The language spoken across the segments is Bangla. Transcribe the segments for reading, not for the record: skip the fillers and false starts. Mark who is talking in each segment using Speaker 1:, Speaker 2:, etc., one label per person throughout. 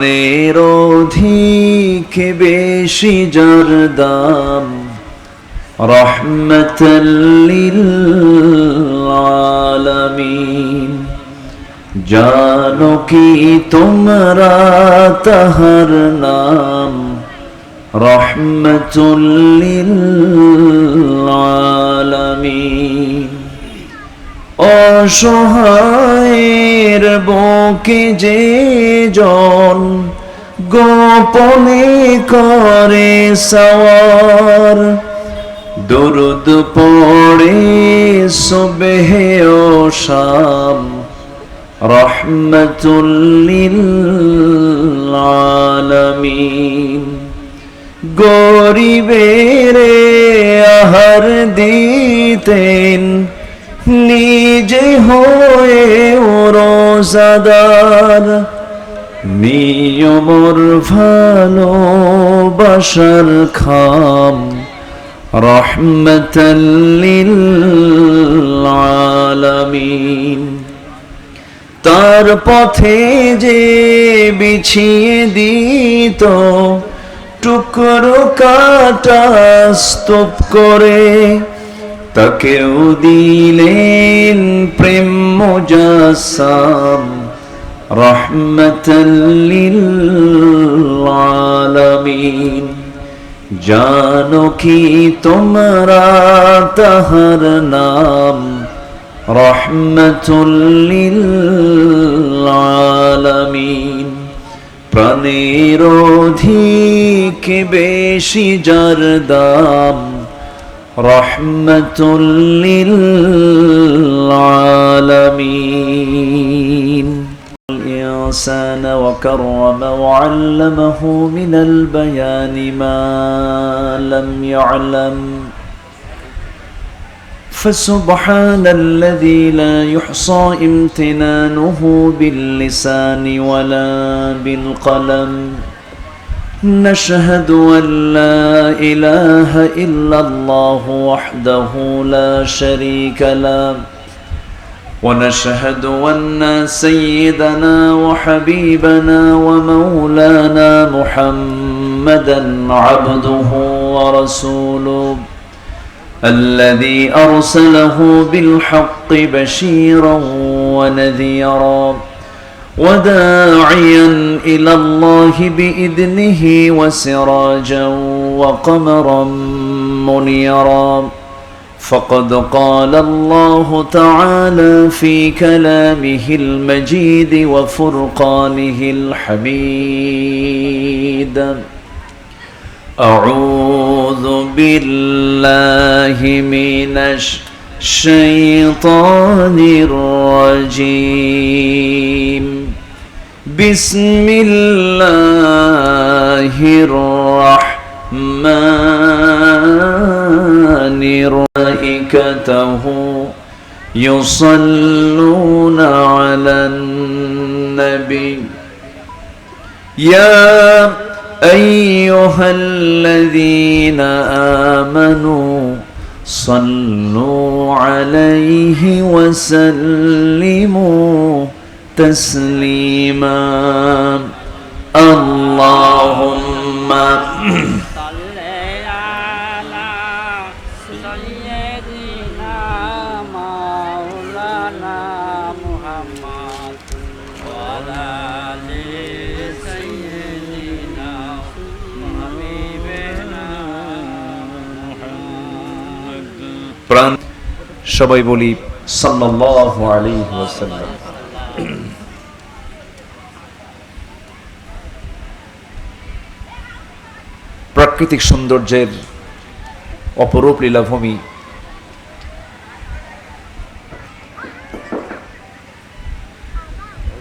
Speaker 1: এর অধিক বেশি যার দাম রহমাতাল লিল আলামিন। জানো কি তোমরা তাহার নাম রহমাতুল লিল আলামিন। অসহায়ের বুকে যে জন গোপনে করে সওয়ার, দরুদ পড়ে সুবহে ও শাম রহমাতুল লিল আলামিন। গরিবের আহার দিতেন নিজে হয়ে রোজাদার, নিয়মর ভালোবাসার খাম রহমাতাল লিল আলামিন। তার পথে যে বিছিয়ে দিত টুকরো কাটা স্তূপ করে, তাকেও দিলেন প্রেম মুজাসসাম রহমাতাল লিল আলামিন। জানো কি তোমরা তাহার নাম রহমাতুল লিল আলামিন। প্রাণের অধিক বেশি যার দাম রহমাতুল লিল আলামিন। الإنسان وكرم وعلمه من البيان ما لم يعلم، فسبحان الذي لا يحصى امتنانه باللسان ولا بالقلم. نشهد أن لا إله إلا الله وحده لا شريك له، ونشهد أن سيدنا وحبيبنا ومولانا محمدا عبده ورسوله الذي أرسله بالحق بشيرا ونذيرا وداعيا إلى الله بإذنه وسراجا وقمرا منيرا. فقد قال الله تعالى في كلامه المجيد وفرقانه الحميد: أعوذ بالله من الشيطان الرجيم. بسم الله الرحمن الرحيم. ملائكته يصلون على النبي يا أيها الذين آمنوا صلوا عليه وسلموا تسليما. اللهم প্রাণ সবাই বলি সাল্লাল্লাহু আলাইহি ওয়াসাল্লাম। প্রাকৃতিক সৌন্দর্যের অপরূপ লীলাভূমি,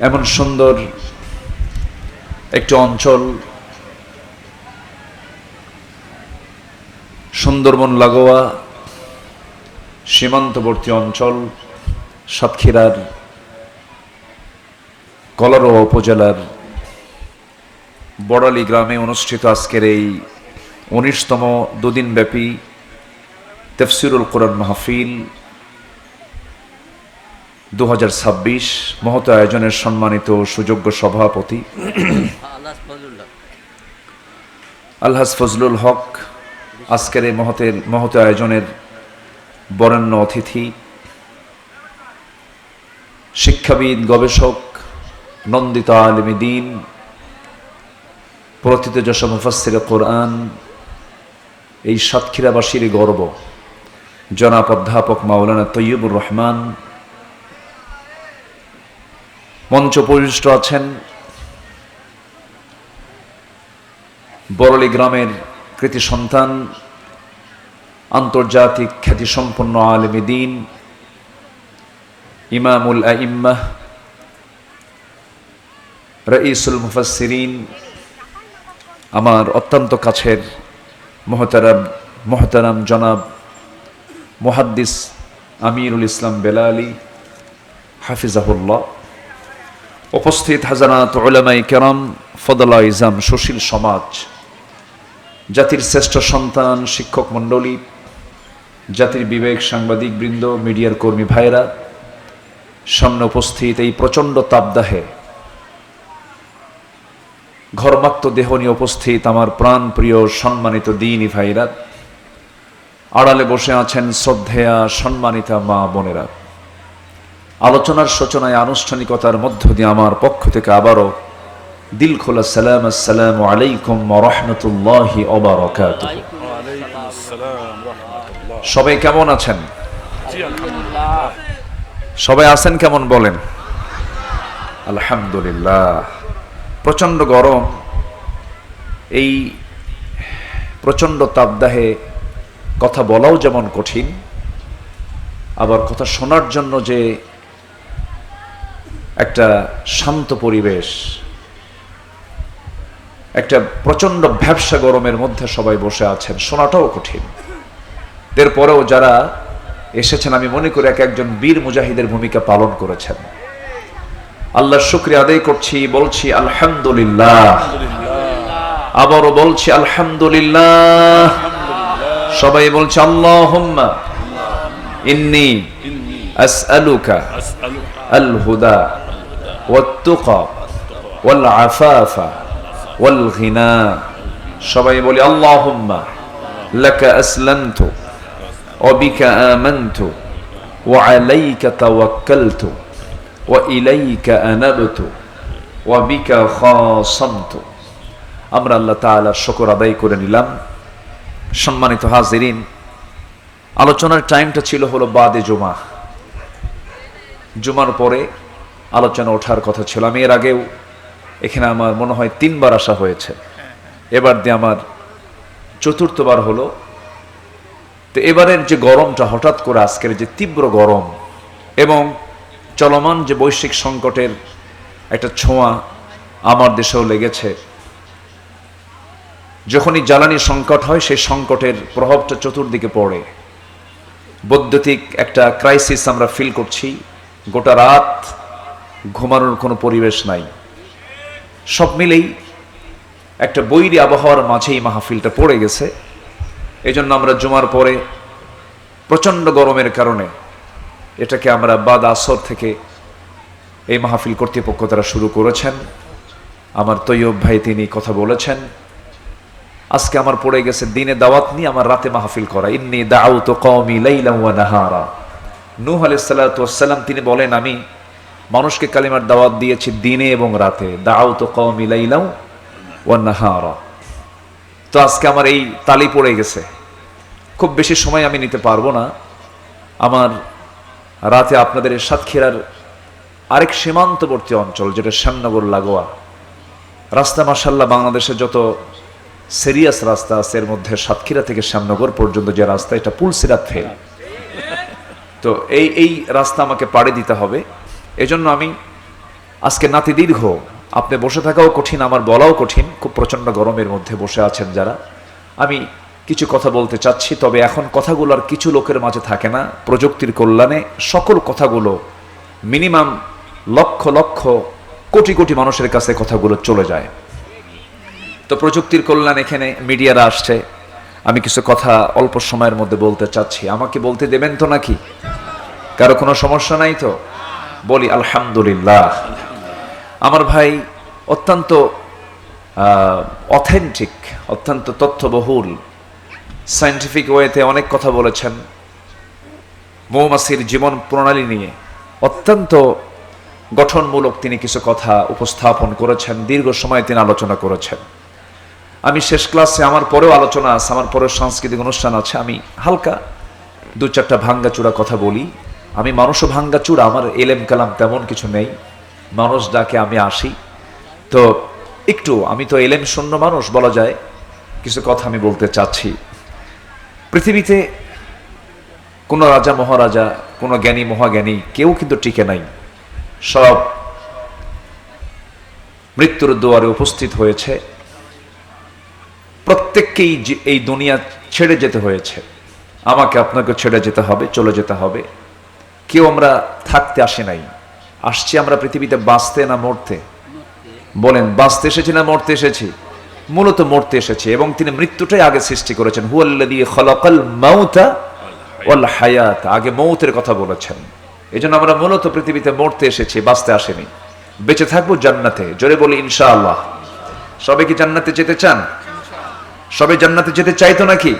Speaker 1: এমন সুন্দর একটি অঞ্চল সুন্দরবন লাগোয়া সীমান্তবর্তী অঞ্চল সাতক্ষীরার কলারোয়া উপজেলার বড়ালী গ্রামে অনুষ্ঠিত আজকের এই 19তম দুদিনব্যাপী তাফসীরুল কোরআন মাহফিল 2026 মহত আয়োজনের সম্মানিত সুযোগ্য সভাপতি
Speaker 2: আলহাজ ফজলুল হক আজকের এই মহৎ আয়োজনের বরেণ্য অতিথি, শিক্ষাবিদ, গবেষক, নন্দিত আলেমে দ্বীন, প্রথিতযশা মুফাসসিরে কোরআন, এই সাতক্ষীরাবাসীর গর্ব জনাব অধ্যাপক মাওলানা তৈয়বুর রহমান মঞ্চ উপবিষ্ট আছেন। বরলী গ্রামের কৃতি সন্তান, আন্তর্জাতিক খ্যাতিসম্পন্ন আলেমে দ্বীন, ইমামুল আইম্মাহ, রাইসুল মুফাসসিরিন, আমার অত্যন্ত কাছের মোহতারাম জনাব মুহাদ্দিস আমিরুল ইসলাম বেলালী হাফিজাহুল্লাহ, উপস্থিত হাজারাত উলামায়ে কেরাম, ফদলা ইজাম, সুশীল সমাজ, জাতির শ্রেষ্ঠ সন্তান, শিক্ষক মণ্ডলী, জাতির বিবেক, সাংবাদিক বৃন্দ, মিডিয়ার কর্মী ভাইরা, সামনে উপস্থিত এই প্রচণ্ড তাপদাহে ঘর্মাক্ত দেহ নিয়ে উপস্থিত আমার প্রাণ প্রিয় সম্মানিত দ্বীনি ভাইরা, আড়ালে বসে আছেন শ্রদ্ধেয়া সম্মানিতা মা বোনেরা, আলোচনার সূচনায় আনুষ্ঠানিকতার মধ্য দিয়ে আমার পক্ষ থেকে আবারও দিল খোলা সালাম, আসসালামু আলাইকুম ওয়া রাহমাতুল্লাহি ওয়া বারাকাতুহু। সবাই কেমন আছেন? সবাই আছেন কেমন বলেন? আলহামদুলিল্লাহ। প্রচণ্ড গরম, এই প্রচণ্ড তাপদাহে কথা বলাও যেমন কঠিন, আবার কথা শোনার জন্য যে একটা শান্ত পরিবেশ, একটা প্রচণ্ড ভ্যাপসা গরমের মধ্যে সবাই বসে আছেন, শোনাটাও কঠিন। এরপরেও যারা এসেছেন আমি মনে করি একজন বীর মুজাহিদের ভূমিকা পালন করেছেন। আল্লাহর শুকরিয়া আদায় করছি, বলছি আলহামদুলিল্লাহ, আবারও বলছি আলহামদুলিল্লাহ। সবাই বলছে আল্লাহুম্মা ইন্নী আসআলুকা আল হুদা ওয়াত তুকা ওয়াল আফাফা ওয়াল গিনা। সবাই বলি আল্লাহুম্মা লাকা আসলামতু ওয়া বিকা আমানতু ওয়া আলাইকা তাওয়াক্কালতু ওয়া ইলাইকা আনাবতু ওয়া বিকা খাসামতু। আমরা আল্লাহ তাআলার শুকর আদায় করে নিলাম। সম্মানিত হাজিরিন, আলোচনার টাইমটা ছিল হলো বাদে জুমা, জুমার পরে আলোচনা ওঠার কথা ছিল। আমি এর আগেও এখানে আমার মনে হয় 3 বার আসা হয়েছে, এবার দিয়ে আমার 4র্থবার হলো। তো এবারের যে গরমটা, হঠাৎ করে আজকের যে তীব্র গরম এবং চলমান যে বৈশ্বিক সংকটের একটা ছোঁয়া আমার দেশেও লেগেছে। যখনই জ্বালানি সংকট হয়, সেই সংকটের প্রভাবটা চতুর্দিকে পড়ে। বৈদ্যুতিক একটা ক্রাইসিস আমরা ফিল করছি, গোটা রাত ঘুমানোর কোনো পরিবেশ নাই। সব মিলেই একটা বৈরী আবহাওয়ার মাঝেই মাহফিলটা পড়ে গেছে। এজন্য আমরা জুমার পরে প্রচণ্ড গরমের কারণে এটাকে আমরা বাদ আসর থেকে এই মাহফিল কর্তৃপক্ষ তারা শুরু করেছেন। আমার তৈয়ব ভাই তিনি কথা বলেছেন। আজকে আমার পড়ে গেছে দিনে দাওয়াত নিয়ে আমার রাতে মাহফিল করা। ইন্নী দাউতু কওমি লাইলা ওয়া নাহারা। নূহ আলাইহিস সালাতু ওয়াস সালাম তিনি বলেন, আমি মানুষকে কালিমার দাওয়াত দিয়েছি দিনে এবং রাতে। দাউতু কওমি লাইলা ওয়া নাহারা। তো আজকে আমার এই তালি পড়ে গেছে, খুব বেশি সময় আমি নিতে পারবো না। আমার রাতে আপনাদের সাতক্ষীরার আরেক সীমান্তবর্তী অঞ্চল, যেটা শ্যামনগর লাগোয়া রাস্তা, মাশাআল্লাহ বাংলাদেশে যত সিরিয়াস রাস্তা আছে এর মধ্যে সাতক্ষীরা থেকে শ্যামনগর পর্যন্ত যে রাস্তা, এটা পুলসিরাত ফেল। তো এই রাস্তা আমাকে পাড়ি দিতে হবে। এজন্য আমি আজকে নাতি দীর্ঘ, আপনি বসে থাকাও কঠিন, আমার বলাও কঠিন। খুব প্রচণ্ড গরমের মধ্যে বসে আছেন যারা, আমি কিছু কথা বলতে চাচ্ছি। তবে এখন কথাগুলো আর কিছু লোকের মাঝে থাকে না। প্রযুক্তির কল্যাণে সকল কথাগুলো মিনিমাম লক্ষ লক্ষ কোটি কোটি মানুষের কাছে কথাগুলো চলে যায়। তো প্রযুক্তির কল্যাণ, এখানে মিডিয়ারা আসছে, আমি কিছু কথা অল্প সময়ের মধ্যে বলতে চাচ্ছি। আমাকে বলতে দেবেন তো নাকি? কারো কোনো সমস্যা নাই তো? বলি আলহামদুলিল্লাহ। আমার ভাই অত্যন্ত অথেন্টিক, অত্যন্ত তথ্যবহুল, সায়েন্টিফিক ওয়েতে অনেক কথা বলেছেন মৌমাছির জীবন প্রণালী নিয়ে। অত্যন্ত গঠনমূলক তিনি কিছু কথা উপস্থাপন করেছেন, দীর্ঘ সময় তিনি আলোচনা করেছেন। আমি শেষ ক্লাসে, আমার পরেও আলোচনা আছে, আমার পরেও সাংস্কৃতিক অনুষ্ঠান আছে, আমি হালকা দু চারটা ভাঙ্গাচূড়া কথা বলি। আমি মানুষও ভাঙ্গাচূড়া, আমার এলেম কালাম তেমন কিছু নেই, মানুষ ডাকে আমি আসি, তো একটু আমি তো এলেম শূন্য মানুষ বলা যায়, কিছু কথা আমি বলতে চাচ্ছি। পৃথিবীতে কোনো রাজা মহারাজা, কোনো জ্ঞানী মহাজ্ঞানী কেউ কিন্তু টিকে নাই, সব মৃত্যুর দুয়ারে উপস্থিত হয়েছে। প্রত্যেককেই এই দুনিয়া ছেড়ে যেতে হয়েছে, আমাকে আপনাকে ছেড়ে যেতে হবে, চলে যেতে হবে। কেউ আমরা থাকতে আসি নাই, আসছি আমরা পৃথিবীতে বাঁচতে না মরতে? বলেন, বাঁচতে এসেছি না মরতে এসেছি? মূলত মরতে এসেছি, এবং তিনি মৃত্যুটাই আগে সৃষ্টি করেছেন। হুয়াল্লাযী খালাকাল মাউতা ওয়াল হায়াত, আগে মৌতের কথা বলেছেন। এজন্য আমরা মূলত পৃথিবীতে মরতে এসেছি, বাঁচতে আসেনি। বেঁচে থাকবো জান্নাতে, জোরে বলি ইনশাআল্লাহ। সবাই কি জান্নাতে যেতে চান? সবাই জান্নাতে যেতে চাইতো নাকি?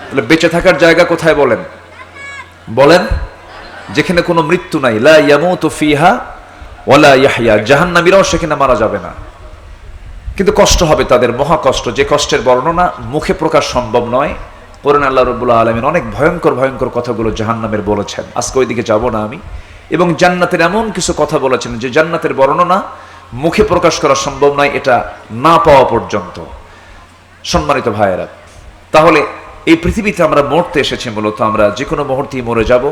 Speaker 2: তাহলে বেঁচে থাকার জায়গা কোথায় বলেন? বলেন, যেখানে কোনো মৃত্যু নাই। লা ইয়ামুতু ফিহা ওয়ালা ইয়াহইয়া, জাহান্নামীরাও সেখানে মারা যাবে না, কিন্তু কষ্ট হবে তাদের, মহা কষ্ট, যে কষ্টের বর্ণনা মুখে প্রকাশ সম্ভব নয়। কোরআন আল্লাহ রাব্বুল আলামিন অনেক ভয়ঙ্কর ভয়ঙ্কর কথাগুলো জাহান্নামের বলেছেন, আজকে ওইদিকে যাব না আমি। এবং জান্নাতের এমন কিছু কথা বলেছেন যে জান্নাতের বর্ণনা মুখে প্রকাশ করা সম্ভব নয়, এটা না পাওয়া পর্যন্ত। সম্মানিত ভাইয়েরা, তাহলে এই পৃথিবীতে আমরা মরতে এসেছি, মূলত আমরা যে কোনো মুহূর্তেই মরে যাব।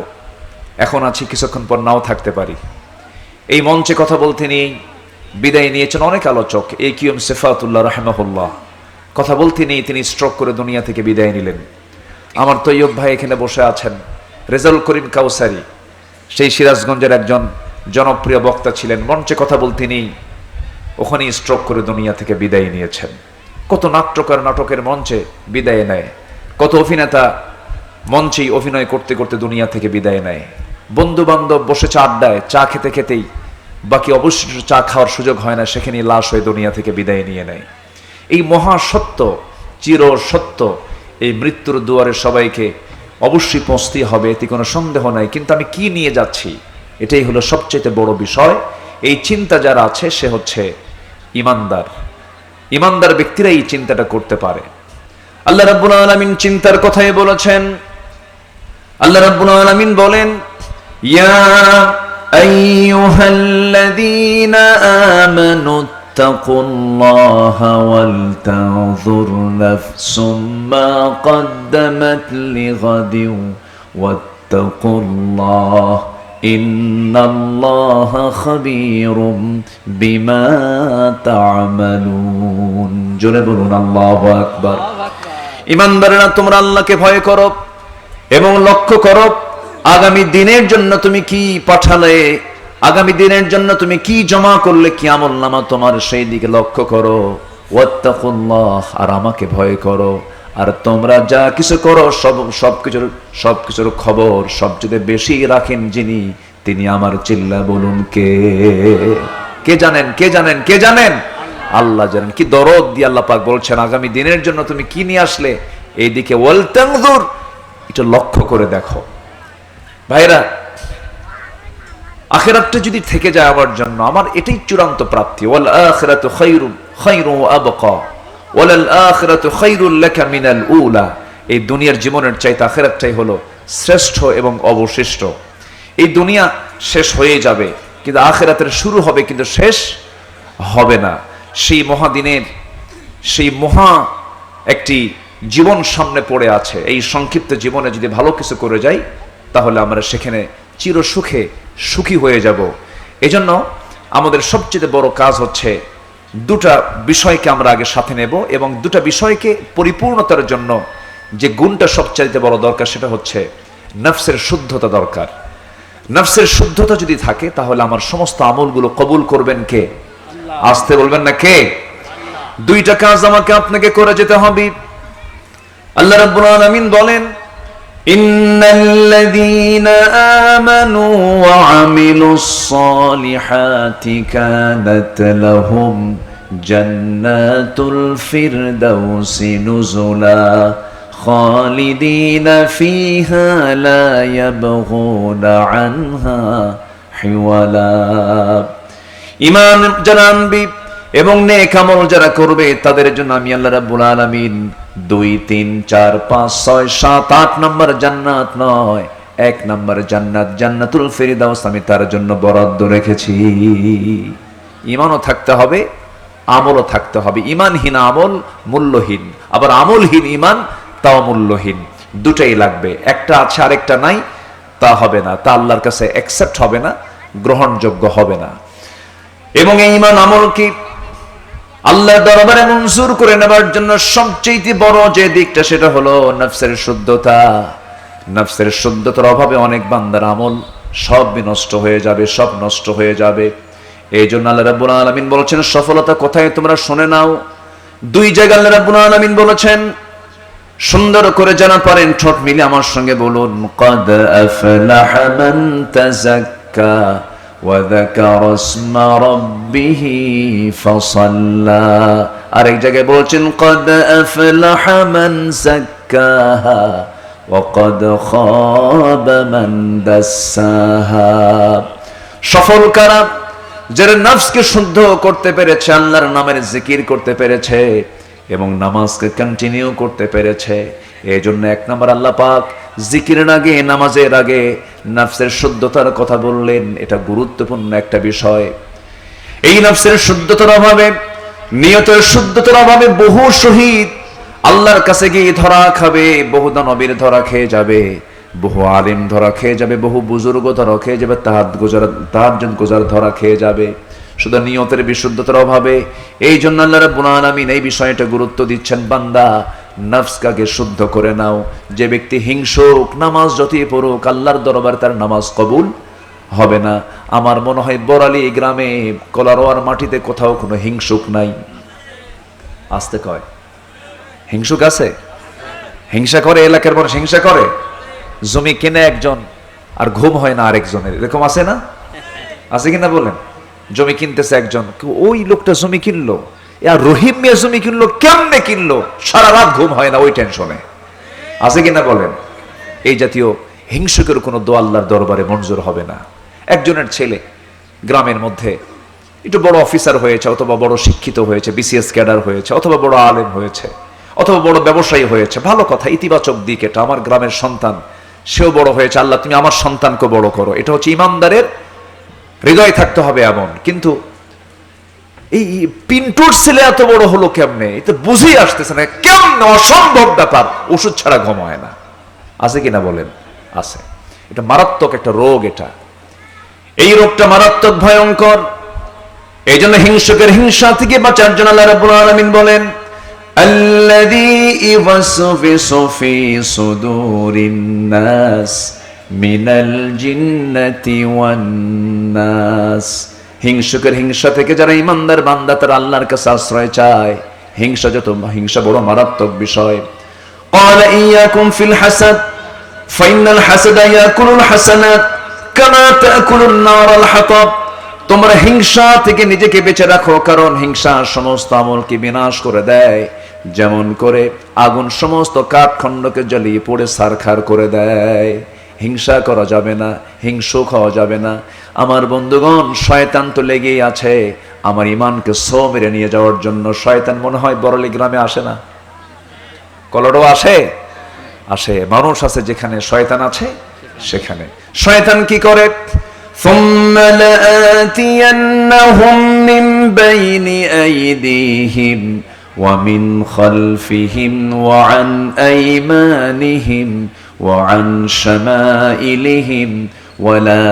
Speaker 2: এখন আছি, কিছুক্ষণ পর নাও থাকতে পারি। এই মঞ্চে কথা বলতে নিয়েই বিদায় নিয়েছেন অনেক আলোচক। AQM সিফাতুল্লাহ রাহিমাহুল্লাহ, কথা বলতে নিয়ে তিনি স্ট্রোক করে দুনিয়া থেকে বিদায় নিলেন। আমার তৈয়ব ভাই এখানে বসে আছেন, রেজাউল করিম কাউসারি, সেই সিরাজগঞ্জের একজন জনপ্রিয় বক্তা ছিলেন, মঞ্চে কথা বলতে নিয়েই ওখানেই স্ট্রোক করে দুনিয়া থেকে বিদায় নিয়েছেন। কত নাট্যকার নাটকের মঞ্চে বিদায় নেয়, কত অভিনেতা মঞ্চেই অভিনয় করতে করতে দুনিয়া থেকে বিদায় নেয়। বন্ধু বান্ধব বসেছে আড্ডায়, চা খেতে খেতেই বাকি অবশিষ্ট চা খাওয়ার সুযোগ হয় না, সেখানেই লাশ হয়ে দুনিয়া থেকে বিদায় নিয়ে নেয়। এই মহা সত্য, চির সত্য, এই মৃত্যুর দুয়ারে সবাইকে অবশ্যই পৌঁছতেই হবে, এতে কোনো সন্দেহ নাই। কিন্তু আমি কি নিয়ে যাচ্ছি, এটাই হলো সবচেয়ে বড় বিষয়। এই চিন্তা যারা আছে সে হচ্ছে ইমানদার। ইমানদার ব্যক্তিরা এই চিন্তাটা করতে পারে। আল্লাহ রাব্বুল আলামিন চিন্তার কথাই বলেছেন। আল্লাহ রাব্বুল আলামিন বলেন, ইয়া আইয়ুহাল্লাযীনা আমানু তাকুল্লাহা ওয়াল তানজুর নাফসুম মা কদ্দামাত লিগাদিন ওয়াত্তাকুল্লাহ ইন্নাল্লাহা খাবীরুম বিমা তা'মালুন। জোরে বলুন আল্লাহু আকবার। ঈমানদারেরা, তোমরা আল্লাহকে ভয় করো এবং লক্ষ্য করো আগামী দিনের জন্য তুমি কি পাঠালে, আগামী দিনের জন্য তুমি কি জমা করলে, কি আমলনামা তোমার, সেই দিকে লক্ষ্য করো। ওয়াত্তাকুল্লাহ, আর আমাকে ভয় করো। আর তোমরা যা কিছু করো সবকিছুর খবর সবচেয়ে বেশি রাখেন যিনি, তিনি আমার। চিল্লা বলুন কে? কে জানেন? কে জানেন? কে জানেন? আল্লাহ জানেন। কি দরদ দিয়ে আল্লাহ পাক বলছেন, আগামী দিনের জন্য তুমি কি নিয়ে আসলে, এইদিকে ওয়াল তানজুর, এটা লক্ষ্য করে দেখো। ভাইরা, আখিরাতটা যদি থেকে যায় আমার জন্য, আমার এটাই চূড়ান্ত প্রাপ্তি। ওয়াল আখিরাতু খায়রুন ওয়া আবকা ওয়াল আখিরাতু খায়রুল লাকা মিনাল উলা। এই দুনিয়ার জীবনের চাইতে আখিরাতটাই হলো শ্রেষ্ঠ এবং অবশিষ্ট। এই দুনিয়া শেষ হয়ে যাবে, কিন্তু আখিরাতের শুরু হবে, কিন্তু শেষ হবে না। সেই মহাদিনের, সেই মহা একটি জীবন সামনে পড়ে আছে। এই সংক্ষিপ্ত জীবনে যদি ভালো কিছু করে যাই, তাহলে আমরা সেখানে চির সুখী হয়ে যাব। এজন্য আমাদের সবচেয়ে বড় কাজ হচ্ছে দুটা বিষয়কে আমরা আগে সাথে নেব, এবং দুটা বিষয়কে পরিপূর্ণতার জন্য যে গুণটা সবচাইতে বড় দরকার, সেটা হচ্ছে নফসের শুদ্ধতা দরকার। নফসের শুদ্ধতা যদি থাকে, তাহলে আমার সমস্ত আমলগুলো কবুল করবেন কে? আসতে বলবেন না কে? দুইটা কাজ আমাকে আপনাকে করে যেতে হবে। আল্লাহ রাব্বুল আলামিন বলেন, ইন্নাল্লাযীনা আমানু ওয়া আমিলুস সালিহাতি কানাত লাহুম
Speaker 1: জান্নাতুল ফিরদাউসি নুজুলা খালিদিনা ফিহা লা ইয়াবগুনা আনহা হিওয়ালা। ঈমান যারা আনবে এবং নেক আমল যারা করবে তাদের জন্য আমি আল্লাহ রাব্বুল আলামিন 2, 3, 4, 5, 6, 7, 8 নম্বর জান্নাত নয়, 1 নম্বর জান্নাত জান্নাতুল ফিরদাউস আমি তার জন্য বরাদ্দ রেখেছি। ঈমানও থাকতে হবে, আমলও থাকতে হবে। ঈমানহীন আমল মূল্যহীন, আবার আমলহীন ঈমান তাও মূল্যহীন। দুটাই লাগবে, একটা আছে আরেকটা নাই, তা হবে না, তা আল্লাহর কাছে অ্যাকসেপ্ট হবে না, গ্রহণযোগ্য হবে না। এবং এই ঈমান আমল কি আল্লাহর দরবারে মঞ্জুর করে নেবার জন্য সবচেয়ে বড় যে দিকটা সেটা হলো নফসের শুদ্ধতা। নফসের শুদ্ধতার অভাবে অনেক বান্দার আমল সব নষ্ট হয়ে যাবে, সব নষ্ট হয়ে যাবে। এই জন্য আল্লাহ রাব্বুল আলামিন বলেছেন সফলতা কোথায় তোমরা শুনে নাও। 2 জায়গায় আল্লাহ রাব্বুল আলামিন বলেছেন, সুন্দর করে জানা পারেন ঠোঁট মিলে আমার সঙ্গে বলুন, ক্বাদ আফলাহা মান তাযাক্কা ওয়া যাকারা ইসমা রাব্বিহি ফাসাল্লা। আরেক জায়গায় বলছেন ক্বাদ আফলাহা মান যাক্কাহা ওয়া ক্বাদ খাবা মান দাসসাহা। সফল কারা? যারা নফসকে শুদ্ধ করতে পেরেছে, আল্লাহর নামের জিকির করতে পেরেছে এবং নামাজকে কন্টিনিউ করতে পেরেছে। এই জন্য 1 নম্বর আল্লাহ পাক জিকিরের আগে, নামাজের আগে নফসের শুদ্ধতার কথা বললেন। এটা গুরুত্বপূর্ণ একটা বিষয়। এই নফসের শুদ্ধতার অভাবে, নিয়তের শুদ্ধতার অভাবে বহু শহীদ আল্লাহর কাছে গিয়ে ধরা খাবে, বহু দানবীর ধরা খেয়ে যাবে, বহু আলিম ধরা খেয়ে যাবে, বহু বুজুর্গ ধরা খেয়ে যাবে, তাহাজ্জুদ গুজার ধরা খেয়ে যাবে, শুধু নিয়তের বিশুদ্ধতার অভাবে। এই জন্য আল্লাহ রাব্বুল আলামিন এই বিষয়টা গুরুত্ব দিচ্ছেন, বান্দা নফসকে শুদ্ধ করে নাও। যে ব্যক্তি হিংসুক, নামাজ যতই পড়ুক, আল্লাহর দরবারে তার নামাজ কবুল হবে না। আমার মনে হয় বরালি গ্রামে কলারোয়ার মাটিতে কোথাও কোনো হিংসুক নাই। আসতে কয় হিংসুক আছে? হিংসা করে, এলাকার মানুষ হিংসা করে। জমি কেনে একজন আর ঘুম হয় না আরেকজনের, এরকম আছে না? আছে কিনা বলেন? জমি কিনতেছে একজন, ওই লোকটা জমি কিনলো, আর রহিম মিয়া জমি কিনলো, কেমনে কিনলো, সারা রাত ঘুম হয় না ওই টেনশনে। আছে কিনা বলেন? এই জাতীয় হিংসুকের কোনো দোয়া আল্লাহর দরবারে মঞ্জুর হবে না। একজনের ছেলে গ্রামের মধ্যে একটু বড় অফিসার হয়েছে, অথবা বড় শিক্ষিত হয়েছে, বিসিএস ক্যাডার হয়েছে, অথবা বড় আলেম হয়েছে, অথবা বড় ব্যবসায়ী হয়েছে। ভালো কথা, ইতিবাচক দিক এটা। আমার গ্রামের সন্তান, সেও বড় হয়েছে, আল্লাহ তুমি আমার সন্তানকে বড় করো। এটা হচ্ছে ইমানদারের হৃদয় থাকতে হবে এমন। কিন্তু এই পিন্টুর ছেলে এত বড় হলো কেমনে, এটা বুঝেই আসতেছে না, কেমন অসম্ভব ব্যাপার, ওষুধ ছাড়া ঘুম হয় না। আছে কিনা বলেন? আছে। এটা মারাত্মক একটা রোগ। এটা, এই রোগটা মারাত্মক ভয়ঙ্কর। এই জন্য হিংসুকের হিংসা থেকে বাঁচার জন্য আল্লাহ রাব্বুল আলামিন বলেন, আল্লাযী ইওয়াসওয়িসু ফী সুদুরিন নাস মিনাল জিন্নাতি ওয়ান নাস। হিংসুকের হিংসা থেকে যারা ইমানদার বান্দা, তারা আল্লাহর কাছে আশ্রয় চায়। হিংসা বড় মারাত্মক বিষয়। ক্বালা ইয়াকুম ফিল হাসাদ ফাইনাল হাসাদা ইয়াকুলুল হাসানাত কামা তাকুলুন নারাল হাতাব। তোমরা হিংসা থেকে নিজেকে বেঁচে রাখো, কারণ হিংসা সমস্ত আমলকে বিনাশ করে দেয়, যেমন করে আগুন সমস্ত কাঠখণ্ডকে জ্বালিয়ে পড়ে ছারখার করে দেয়। হিংসা করা যাবে না, হিংসুক হওয়া যাবে না। আমার বন্ধুগণ, শয়তান তো লেগেই আছে আমার ইমানকে সো মেরে নিয়ে যাওয়ার জন্য। শয়তান মনে হয় বড়লি গ্রামে আসে না, কলরও আসে? আসে। মানুষ আছে যেখানে শয়তান আছে, সেখানে শয়তান কি করে? ثُمَّ لَآتِيَنَّهُمْ مِنْ بَيْنِ أَيْدِيهِمْ وَمِنْ خَلْفِهِمْ وَعَنْ أَيْمَانِهِمْ وَعَنْ شَمَائِلِهِمْ وَلَا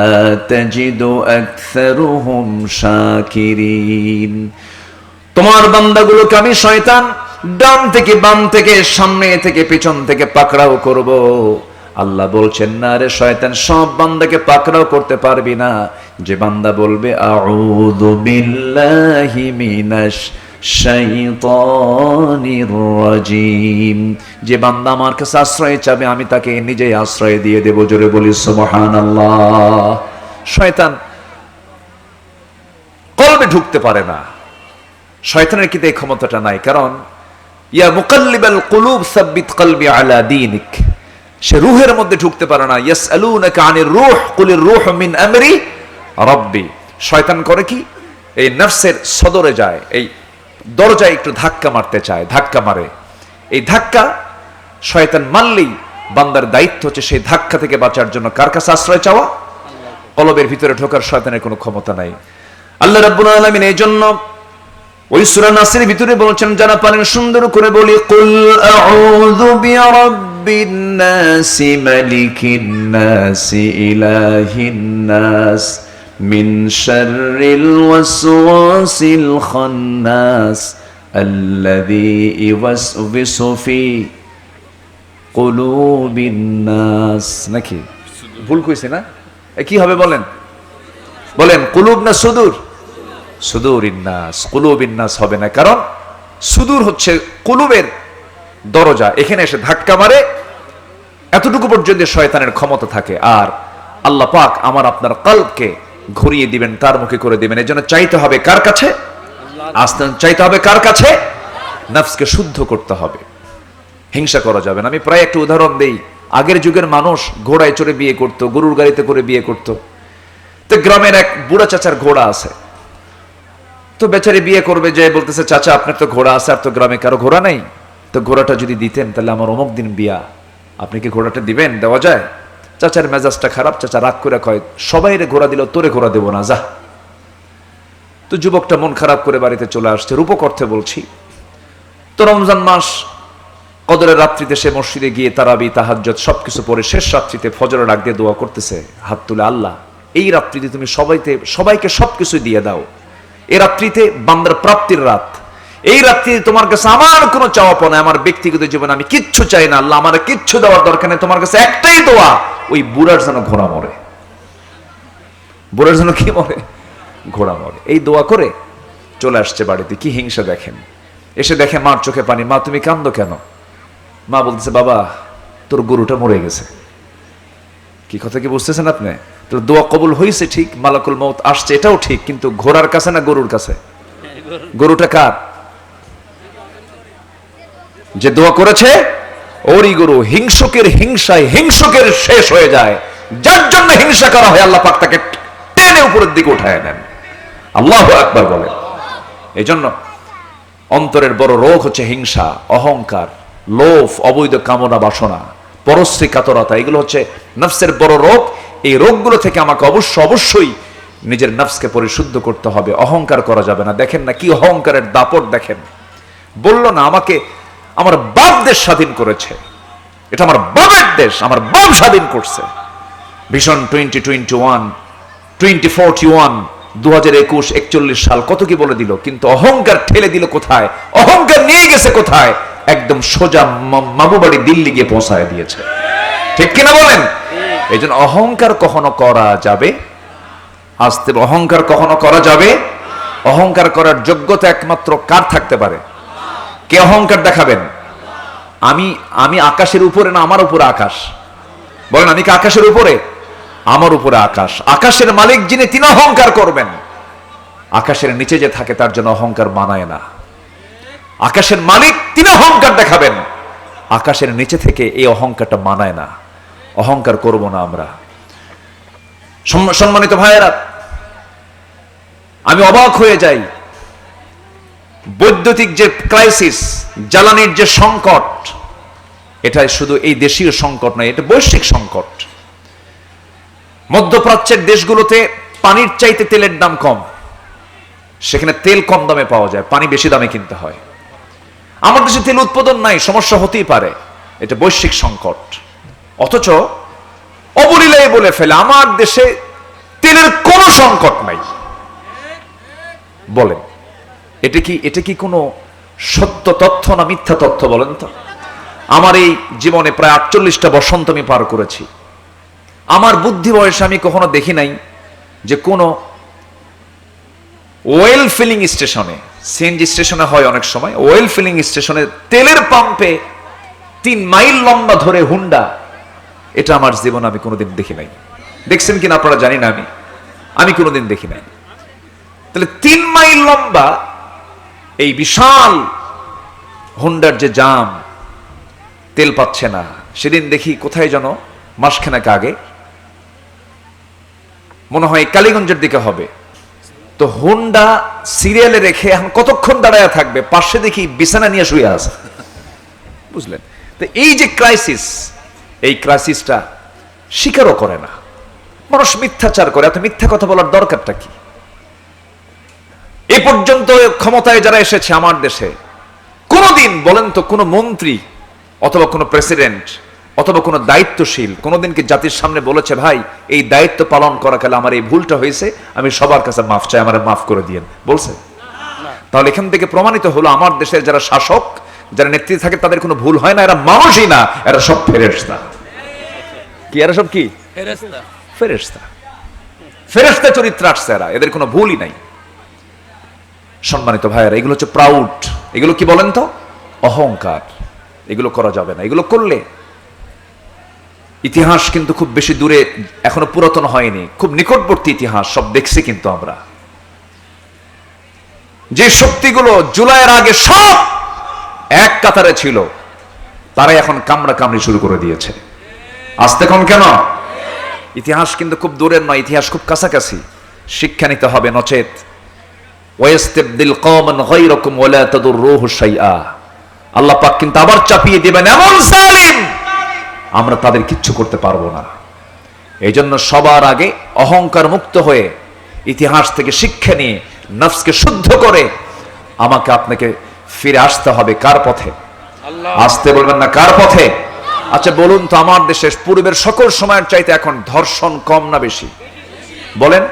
Speaker 1: تَجِدُ أَكْثَرُهُمْ شَاكِرِينَ। তোমার বান্দাগুলোকে আমি শয়তান ডান থেকে বাম থেকে, সামনে থেকে পিছন থেকে পাকড়াও করব। আল্লাহ বলছেন, না রে শয়তান, সব বান্দাকে পাকড়াও করতে পারবি না। যে বান্দা বলবে আউযু বিল্লাহি মিনাশ শাইতানির রাজিম, যে বান্দা আমার কাছে আশ্রয় চাবে, আমি তাকে নিজেই আশ্রয় দিয়ে দেব। জোরে বলি সুবহানাল্লাহ। শয়তান কলবে ঢুকতে পারে না,
Speaker 2: শয়তানের কিন্তু এই ক্ষমতাটা নাই, কারণ ইয়া মুকাল্লিবাল কুলুব সাব্বিত কলবি আলা দীনিক, সে রূহের মধ্যে ঢুকতে পারে না। ইয়াসআলুনাকা আনির রূহ কুলির রূহ মিন আমরি রাব্বি। শয়তান করে কি, এই নফসের সদরে যায়, এই দরজায় একটু ধাক্কা মারতে চায়, ধাক্কা মারে। এই ধাক্কা শয়তান মারলেই বান্দার দায়িত্ব হচ্ছে সেই ধাক্কা থেকে বাঁচার জন্য কার কাছে আশ্রয় চাওয়া? কলবের ভিতরে ঢোকার শয়তানের কোনো ক্ষমতা নাই। আল্লাহ রাব্বুল আলামিন এই জন্য ওই সূরা নাসের ভিতরে বলেছেন, যারা পারেন সুন্দর করে বলি, কুল আউযু বিরাব্বিন নাসি মালিকিন নাসি ইলাহিন নাস মিন শাররিল ওয়াসওয়াসিল খান্নাস আল্লাযী ইওয়াসওয়িসু ফি কুলুবিন নাস। নাকি ভুল কইছে না? কি হবে বলেন, বলেন কুলুব না সুদূর? সুদূর ইন্নাস, কুলুব ইন্নাস হবে না, কারণ সুদূর হচ্ছে কুলুবের দরজা, এখানে এসে ধাক্কা মারে। এতটুকু পর্যন্ত শয়তানের ক্ষমতা থাকে। আর আল্লাহ পাক আমার আপনার কলবকে ঘুরিয়ে দিবেন, তার মুখে করে দিবেন। এজন্য চাইতে হবে কার কাছে? আস্তান চাইতে হবে কার কাছে? নফসকে শুদ্ধ করতে হবে, হিংসা করা যাবে না। আমি প্রায় একটা উদাহরণ দেই। আগের যুগের মানুষ ঘোড়ায় চড়ে বিয়ে করত, গরুর গাড়িতে করে বিয়ে করত। তো গ্রামের এক বুড়া চাচার ঘোড়া আছে, তো বেচারি বিয়ে করবে, যে বলতেছে, চাচা আপনার তো ঘোড়া আছে, আর তো গ্রামে কারো ঘোড়া নেই, তো ঘোড়াটা যদি দিতেন তাহলে আমার অমুক দিন বিয়া, আপনি কি ঘোড়াটা দিবেন? দেওয়া যায়? চাচার মেজাজটা খারাপ, চাচা রাগ করে কয়, সবাইরে ঘোড়া দিল, তোরে ঘোড়া দেবো না, যা। তো যুবকটা মন খারাপ করে বাড়িতে চলে আসছে। রূপক অর্থে বলছি। তো রমজান মাস, কদরের রাত্রিতে সে মসজিদে গিয়ে তারাবি তাহাজ্জুদ সবকিছু পড়ে শেষ রাত্রিতে ফজরের ডাক দিয়ে দোয়া করতেছে, হাত তুলে, আল্লাহ এই রাত্রিতে তুমি সবাইকে সবকিছু দিয়ে দাও। এই রাত্রিতে বান্দার প্রাপ্তির রাত। এই রাত্রিতে তোমার কাছে আমার কোনো চাওয়া পাওয়া নাই, আমার ব্যক্তিগত জীবনে আমি কিচ্ছু চাই না, আল্লাহ আমার কিচ্ছু দেওয়ার দরকার নেই, তোমার কাছে একটাই দোয়া, ওই বুড়ার যেন ঘোড়া মরে। বুড়ার যেন কি মরে? ঘোড়া মরে। এই দোয়া করে চলে আসছে বাড়িতে। কি হিংসা দেখেন! এসে দেখে মার চোখে পানি। মা তুমি কান্দো কেন? মা বলতেছে, বাবা তোর গরুটা মরে গেছে। কি কথা কি বুঝতেছেন আপনি? তোর দোয়া কবুল হয়েছে ঠিক, মালাকুল মউত আসছে এটাও ঠিক, কিন্তু ঘোড়ার কাছে না গরুর কাছে? গরুটা কার? যে দোয়া করেছে ওরই গরু। হিংসুকের হিংসায় হিংসুকের শেষ হয়ে যায়। যার জন্য হিংসা করা হয় আল্লাহ পাক তাকে টেনে উপরের দিকে উঠায় নেন। আল্লাহু আকবার বলেন। এই জন্য অন্তরের বড় রোগ হচ্ছে হিংসা, অহংকার, লোভ, অবৈধ কামনা বাসনা, পরশ্রী কাতরতা। এগুলো হচ্ছে নফসের বড় রোগ। এই রোগগুলো থেকে আমাকে অবশ্যই নিজের নফসকে পরিশুদ্ধ করতে হবে। অহংকার করা যাবে না। দেখেন না কি অহংকারের দাপট দেখেন। বলল না, আমাকে আমার বাপ দেশ স্বাধীন করেছে, এটা আমার বাপের দেশ, আমার বাপ স্বাধীন করছে। ভিশন 2021, 2041, 2021, 41 সাল কত কি বলে দিল, কিন্তু অহংকার ঠেলে দিল কোথায়? অহংকার নিয়ে গেছে কোথায়? একদম সোজা মামুবাড়ি দিল্লি গিয়ে পৌঁছায় দিয়েছে। ঠিক কিনা বলেন? এই জন্য অহংকার কখনো করা যাবে? আস্তে অহংকার কখনো করা যাবে? অহংকার করার যোগ্যতা একমাত্র কার থাকতে পারে? কে অহংকার দেখাবেন? আমি আকাশের উপরে না আমার উপরে আকাশ? বলেন, আমি কি আকাশের উপরে? আমার উপরে আকাশ। আকাশের মালিক যিনি, তিনি অহংকার করবেন। আকাশের নিচে যে থাকে তার জন্য অহংকার মানায় না। আকাশের মালিক তিনি অহংকার দেখাবেন, আকাশের নিচে থেকে এই অহংকারটা মানায় না। অহংকার করব না আমরা। সম্মানিত ভাইয়েরা, আমি অবাক হয়ে যাই। বৈদ্যুতিক যে ক্রাইসিস, জ্বালানির যে সংকট, এটা শুধু এই দেশীয় সংকট নয়, এটা বৈশ্বিক সংকট। মধ্যপ্রাচ্যের দেশগুলোতে পানির চাইতে তেলের দাম কম, সেখানে তেল কম দামে পাওয়া যায়, পানি বেশি দামে কিনতে হয়। আমার দেশে তেল উৎপাদন নাই, সমস্যা হতেই পারে, এটা বৈশ্বিক সংকট। অথচ অবলীলায় বলে ফেলে আমার দেশে তেলের কোনো সংকট নাই। বলেন, এটা কি কোনো সত্য তথ্য না মিথ্যা তথ্য বলেন তো? আমার এই জীবনে প্রায় 48টা বসন্ত আমি পার করেছি। আমার বুদ্ধি বয়সে আমি কখনো দেখি নাই যে কোনো ওয়েল ফিলিং স্টেশনে, সিএনজি স্টেশনে হয় অনেক সময়, ওয়েল ফিলিং স্টেশনে তেলের পাম্পে 3 মাইল লম্বা ধরে হুন্ডা, এটা আমার জীবনে আমি কোনোদিন দেখি নাই। দেখছেন কিনা আপনারা জানি না, আমি কোনোদিন দেখি নাই। তাহলে 3 মাইল লম্বা এই বিশাল হুন্ডার যে জাম, তেল পাচ্ছে না। সেদিন দেখি কোথায় যেন মাসখানেক আগে, মনে হয় কালীগঞ্জের দিকে হবে, তো হুন্ডা সিরিয়ালে রেখে এখন কতক্ষণ দাঁড়ায় থাকবে, পাশে দেখি বিছানা নিয়ে শুয়ে আছে। বুঝলেন? তো এই যে ক্রাইসিস, এই ক্রাইসিসটা স্বীকারও করে না মানুষ, মিথ্যাচার করে। এত মিথ্যা কথা বলার দরকারটা কি? এ পর্যন্ত ক্ষমতায় যারা এসেছে আমার দেশে, কোনদিন বলেন তো কোন মন্ত্রী অথবা কোন প্রেসিডেন্ট অথবা কোন দায়িত্বশীল কোনদিন কি জাতির সামনে বলেছে, ভাই এই দায়িত্ব পালন করা কালে আমার এই ভুলটা হয়েছে, আমি সবার কাছে মাফ চাই, আমার মাফ করে দিয়েন? বলছে? তাহলে এখান থেকে প্রমাণিত হলো আমার দেশের যারা শাসক, যারা নেতৃত্বে থাকে, তাদের কোনো ভুল হয় না, এরা মানুষই না, এরা সব ফেরেশতা। কি এরা সব কি? ফেরেশতা। ফেরেশতা চরিত্র আসছে এরা, এদের কোনো ভুলই নাই। সম্মানিত ভাইয়েরা, এগুলো হচ্ছে প্রাউড। এগুলো কি বলেন তো? অহংকার। এগুলো করা যাবে না। এগুলো করলে ইতিহাস কিন্তু খুব বেশি দূরে এখনো পুরাতন হয়নি, খুব নিকটবর্তী ইতিহাস সব দেখছি কিন্তু আমরা। যে শক্তিগুলো জুলাইয়ের আগে সব এক কাতারে ছিল, তারাই এখন কামড়া কামড়ি শুরু করে দিয়েছে। আসতে কম কেন? ইতিহাস কিন্তু খুব দূরের নয়, ইতিহাস খুব কাছাকাছি। শিক্ষা নিতে হবে, নচেত ওয়াইস্তাবদিল কওমান গায়রাকুম ওয়ালা তাদুররুহু শাইআ, আল্লাহ পাক কিন্তু আবার চাপিয়ে দিবেন এমন জালিম, আমরা তাদের কিচ্ছু করতে পারবো না। এই জন্য সবার আগে অহংকার মুক্ত হয়ে ইতিহাস থেকে শিক্ষা নিয়ে নফসকে শুদ্ধ করে আমাকে আপনাকে ফিরে আসতে হবে। কার পথে? আসতে বলবেন না, কার পথে? আচ্ছা বলুন তো, আমার দেশের পূর্বের সকল সময়ের চাইতে এখন ধর্ষণ কম না বেশি? বলেন।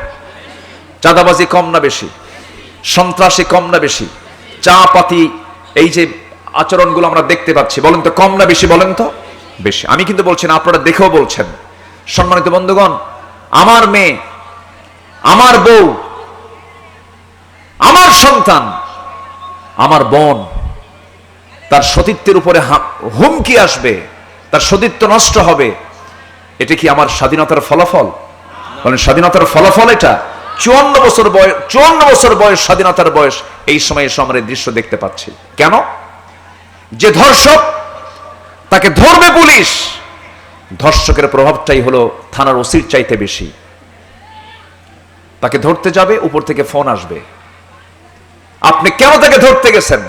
Speaker 2: চাঁদাবাজি কম না বেশি? সন্ত্রাসী কম না বেশি? চা পাতি এই যে আচরণগুলো আমরা দেখতে পাচ্ছি, বলেন তো কম না বেশি? বলেন তো বেশি। আমি কিন্তু বলছি না, আপনারা দেখেও বলছেন। সম্মানিত বন্ধুগণ, আমার মেয়ে, আমার বউ, আমার সন্তান, আমার বোন, তার সতীত্বের উপরে হুমকি আসবে, তার সতীত্ব নষ্ট হবে, এটা কি আমার স্বাধীনতার ফলাফল? বলেন, স্বাধীনতার ফলাফল এটা? 54 বছর বয়স, 54 বছর বয়স, স্বাধীনতার বয়স, এই সময়ে এসে আমরা এই দৃশ্য দেখতে পাচ্ছি। কেন? যে ধর্ষক, তাকে ধরবে পুলিশ, ধর্ষকের প্রভাবটাই হলো থানার ওসির চাইতে বেশি। তাকে ধরতে যাবে, উপর থেকে ফোন আসবে, আপনি কেন তাকে ধরতে গেছেন?